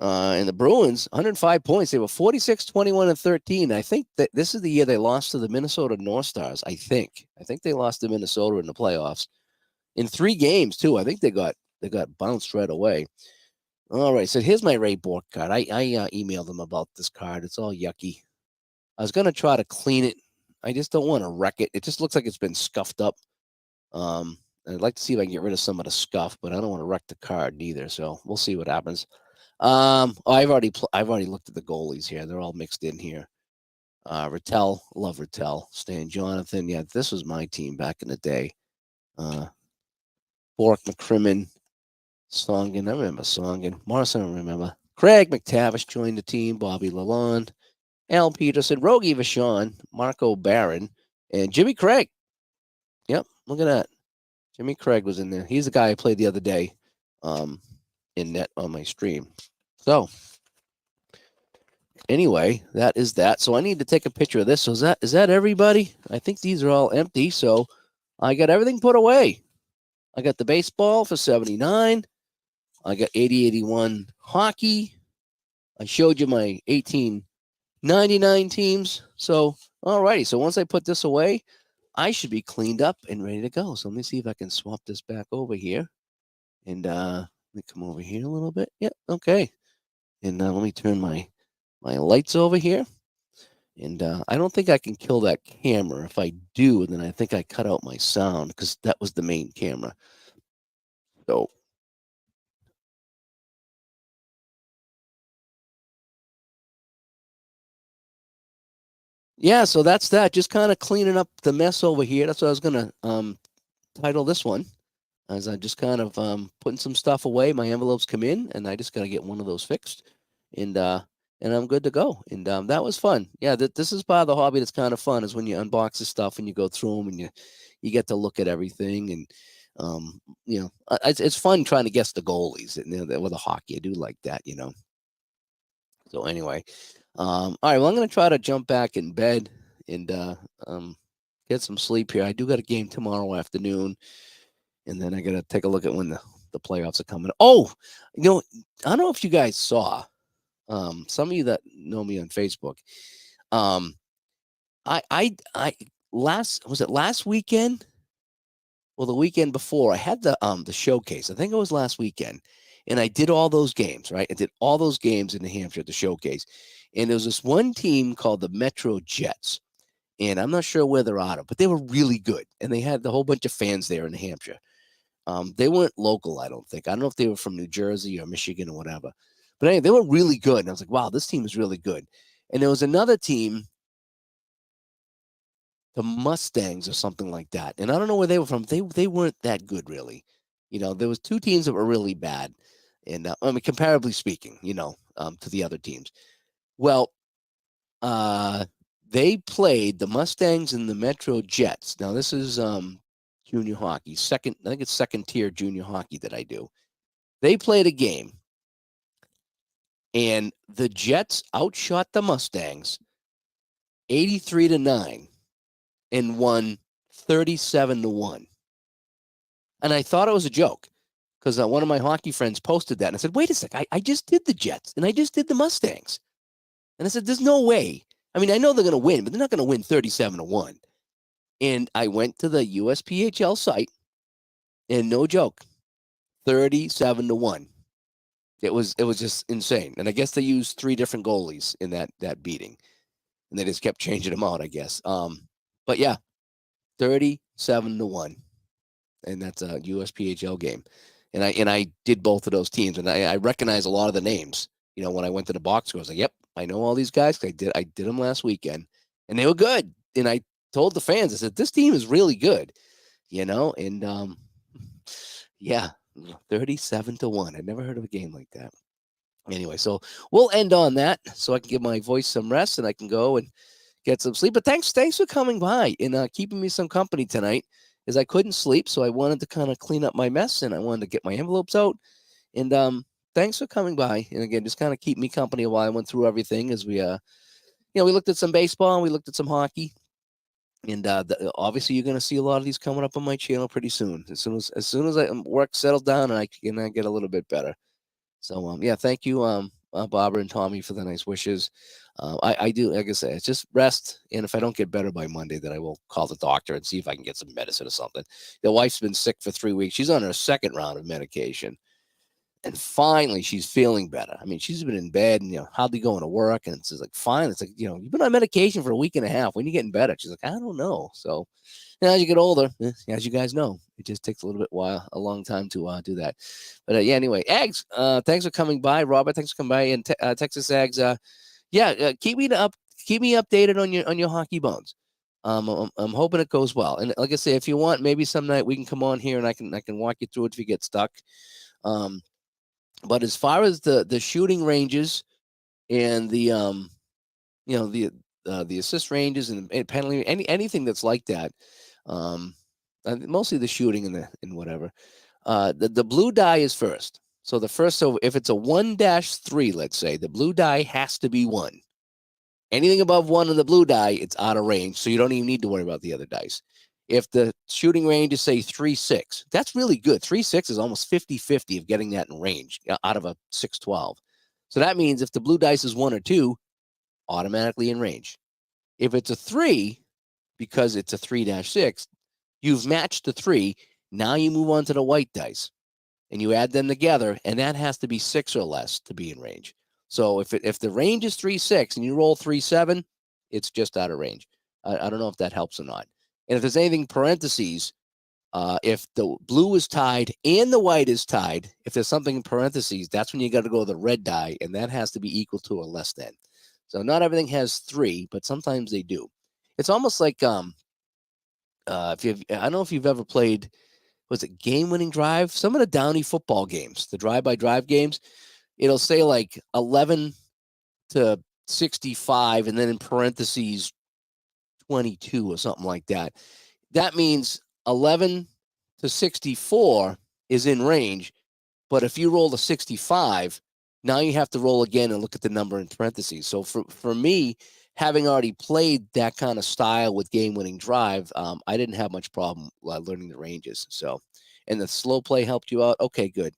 And the Bruins, 105 points. They were 46, 21, and 13. I think that this is the year they lost to the Minnesota North Stars. I think they lost to Minnesota in the playoffs in 3 games too. I think they got bounced right away. All right, so here's my Ray Bourque card. I emailed them about this card. It's all yucky. I was gonna try to clean it. I just don't want to wreck it. It just looks like it's been scuffed up. I'd like to see if I can get rid of some of the scuff, but I don't want to wreck the card neither. So we'll see what happens. I've already looked at the goalies here. They're all mixed in here. Rattel, love Rattel. Stan Jonathan. Yeah, this was my team back in the day. Bourque, McCrimmon, Songen. I remember Songen. Morrison, I remember. Craig McTavish joined the team. Bobby Lalonde, Al Peterson, Rogie Vachon, Marco Barron, and Jimmy Craig. Yep, look at that. Jimmy Craig was in there. He's the guy I played the other day in net on my stream. So anyway, that is that. So I need to take a picture of this. So is that everybody? I think these are all empty. So I got everything put away. I got the baseball for 79. I got 80-81 hockey. I showed you my 1899 teams. So, all righty. So once I put this away, I should be cleaned up and ready to go. So let me see if I can swap this back over here. And let me come over here a little bit. Yep, okay. And let me turn my lights over here. And I don't think I can kill that camera. If I do, then I think I cut out my sound because that was the main camera. So yeah, so that's that. Just kind of cleaning up the mess over here. That's what I was gonna title this one. As I just kind of putting some stuff away. My envelopes come in, and I just gotta get one of those fixed, and I'm good to go. And that was fun. Yeah, this is part of the hobby that's kind of fun. Is when you unbox the stuff and you go through them and you get to look at everything and it's fun trying to guess the goalies and with the hockey. I do like that, So anyway, all right. Well, I'm gonna try to jump back in bed and get some sleep here. I do got a game tomorrow afternoon, and then I gotta take a look at when the playoffs are coming. Oh, I don't know if you guys saw. Some of you that know me on Facebook. I last weekend? Well, the weekend before, I had the showcase. I think it was last weekend, and I did all those games. Right, I did all those games in New Hampshire at the showcase, and there was this one team called the Metro Jets, and I'm not sure where they're out of, but they were really good, and they had the whole bunch of fans there in New Hampshire. They weren't local, I don't think. I don't know if they were from New Jersey or Michigan or whatever, but anyway, they were really good, and I was like, wow, this team is really good. And there was another team, the Mustangs or something like that. And I don't know where they were from. They weren't that good, really. There was 2 teams that were really bad, and I mean, comparably speaking, to the other teams. Well, they played the Mustangs and the Metro Jets. Now this is junior hockey, I think it's second tier junior hockey that I do. They played a game, and the Jets outshot the Mustangs 83-9. And won 37-1. And I thought it was a joke because one of my hockey friends posted that. And I said, wait a sec, I just did the Jets and I just did the Mustangs. And I said, there's no way. I mean, I know they're going to win, but they're not going to win 37-1. And I went to the USPHL site, and no joke, 37-1. It was just insane. And I guess they used 3 different goalies in that beating. And they just kept changing them out, I guess. But yeah, 37-1, and that's a USPHL game. And I did both of those teams, and I recognize a lot of the names. When I went to the box score, I was like, "Yep, I know all these guys." I did them last weekend, and they were good. And I told the fans, I said, "This team is really good," And yeah, 37-1. I never heard of a game like that. Anyway, so we'll end on that, so I can give my voice some rest, and I can go and get some sleep. But thanks for coming by and keeping me some company tonight. is I couldn't sleep, so I wanted to kind of clean up my mess, and I wanted to get my envelopes out. And thanks for coming by, and again, just kind of keep me company while I went through everything. As we we looked at some baseball, and we looked at some hockey, and obviously you're going to see a lot of these coming up on my channel pretty soon. As soon as I work settled down and I get a little bit better. So yeah, thank you, Barbara and Tommy, for the nice wishes. I do, like I say, it's just rest, and if I don't get better by Monday, then I will call the doctor and see if I can get some medicine or something. The wife's been sick for 3 weeks. She's on her second round of medication, and finally she's feeling better. I mean, she's been in bed and hardly going to work, and it's just like fine. It's like you've been on medication for a week and a half. When are you getting better? She's like, I don't know. So as you get older, as you guys know, it just takes a little bit a long time to do that. But yeah, anyway, Ags, thanks for coming by. Robert, thanks for coming by. And Texas Ags, keep me updated on your hockey bones. I'm hoping it goes well. And like I say, if you want, maybe some night we can come on here and I can walk you through it if you get stuck. But as far as the shooting ranges and the the assist ranges and penalty, anything that's like that, mostly the shooting and whatever. The blue die is first. So if it's a 1-3, let's say, the blue die has to be 1. Anything above 1 on the blue die, it's out of range, so you don't even need to worry about the other dice. If the shooting range is, say, 3-6, that's really good. 3-6 is almost 50-50 of getting that in range out of a 6-12. So that means if the blue dice is 1 or 2, automatically in range. If it's a 3, because it's a 3-6, you've matched the 3. Now you move on to the white dice, and you add them together, and that has to be 6 or less to be in range. So if the range is 3-6 and you roll 3-7, it's just out of range. I don't know if that helps or not. And if there's anything parentheses, if the blue is tied and the white is tied, if there's something in parentheses, that's when you got to go to the red die, and that has to be equal to or less than. So not everything has 3, but sometimes they do. It's almost like I don't know if you've ever played, was it game-winning drive? Some of the Downey football games, the drive-by-drive games, it'll say like 11 to 65, and then in parentheses 22 or something like that. That means 11 to 64 is in range, but if you roll a 65, now you have to roll again and look at the number in parentheses. So for me, having already played that kind of style with game-winning drive, I didn't have much problem learning the ranges. So, and the slow play helped you out. Okay, good.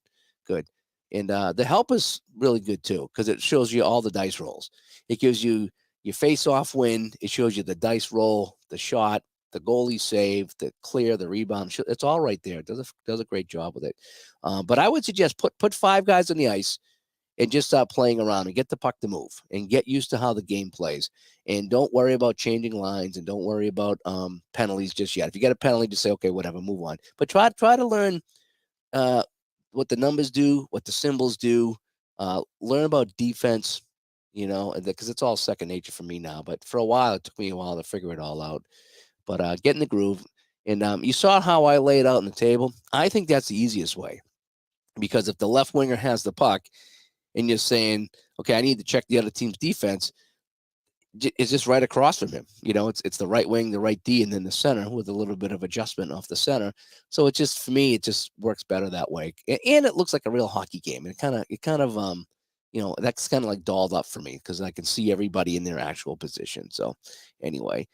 And the help is really good too, because it shows you all the dice rolls. It gives you your face-off win. It shows you the dice roll, the shot, the goalie save, the clear, the rebound. It's all right there. It does a great job with it. But I would suggest put 5 guys on the ice and just start playing around and get the puck to move and get used to how the game plays. And don't worry about changing lines, and don't worry about penalties just yet. If you get a penalty, just say, okay, whatever, move on. But try to learn what the numbers do, what the symbols do. Learn about defense, because it's all second nature for me now. But for a while, it took me a while to figure it all out. But get in the groove. And you saw how I lay it out on the table. I think that's the easiest way, because if the left winger has the puck and you're saying, okay, I need to check the other team's defense, it's just right across from him. It's the right wing, the right D, and then the center with a little bit of adjustment off the center. So it just, for me, it just works better that way. And it looks like a real hockey game. And it kind of that's kind of like dolled up for me, because I can see everybody in their actual position. So anyway,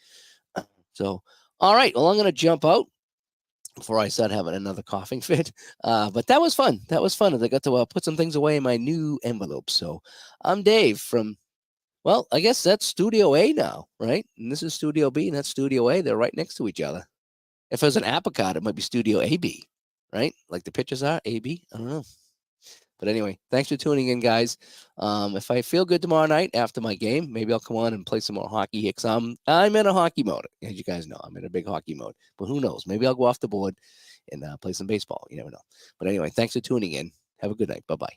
all right. Well, I'm going to jump out before I start having another coughing fit. But that was fun. I got to put some things away in my new envelope. So I'm Dave from, well, I guess that's Studio A now, right? And this is Studio B, and that's Studio A. They're right next to each other. If there's an apricot, it might be Studio AB, right? Like the pictures are, AB? I don't know. But anyway, thanks for tuning in, guys. If I feel good tomorrow night after my game, maybe I'll come on and play some more hockey here, because I'm in a hockey mode. As you guys know, I'm in a big hockey mode. But who knows? Maybe I'll go off the board and play some baseball. You never know. But anyway, thanks for tuning in. Have a good night. Bye-bye.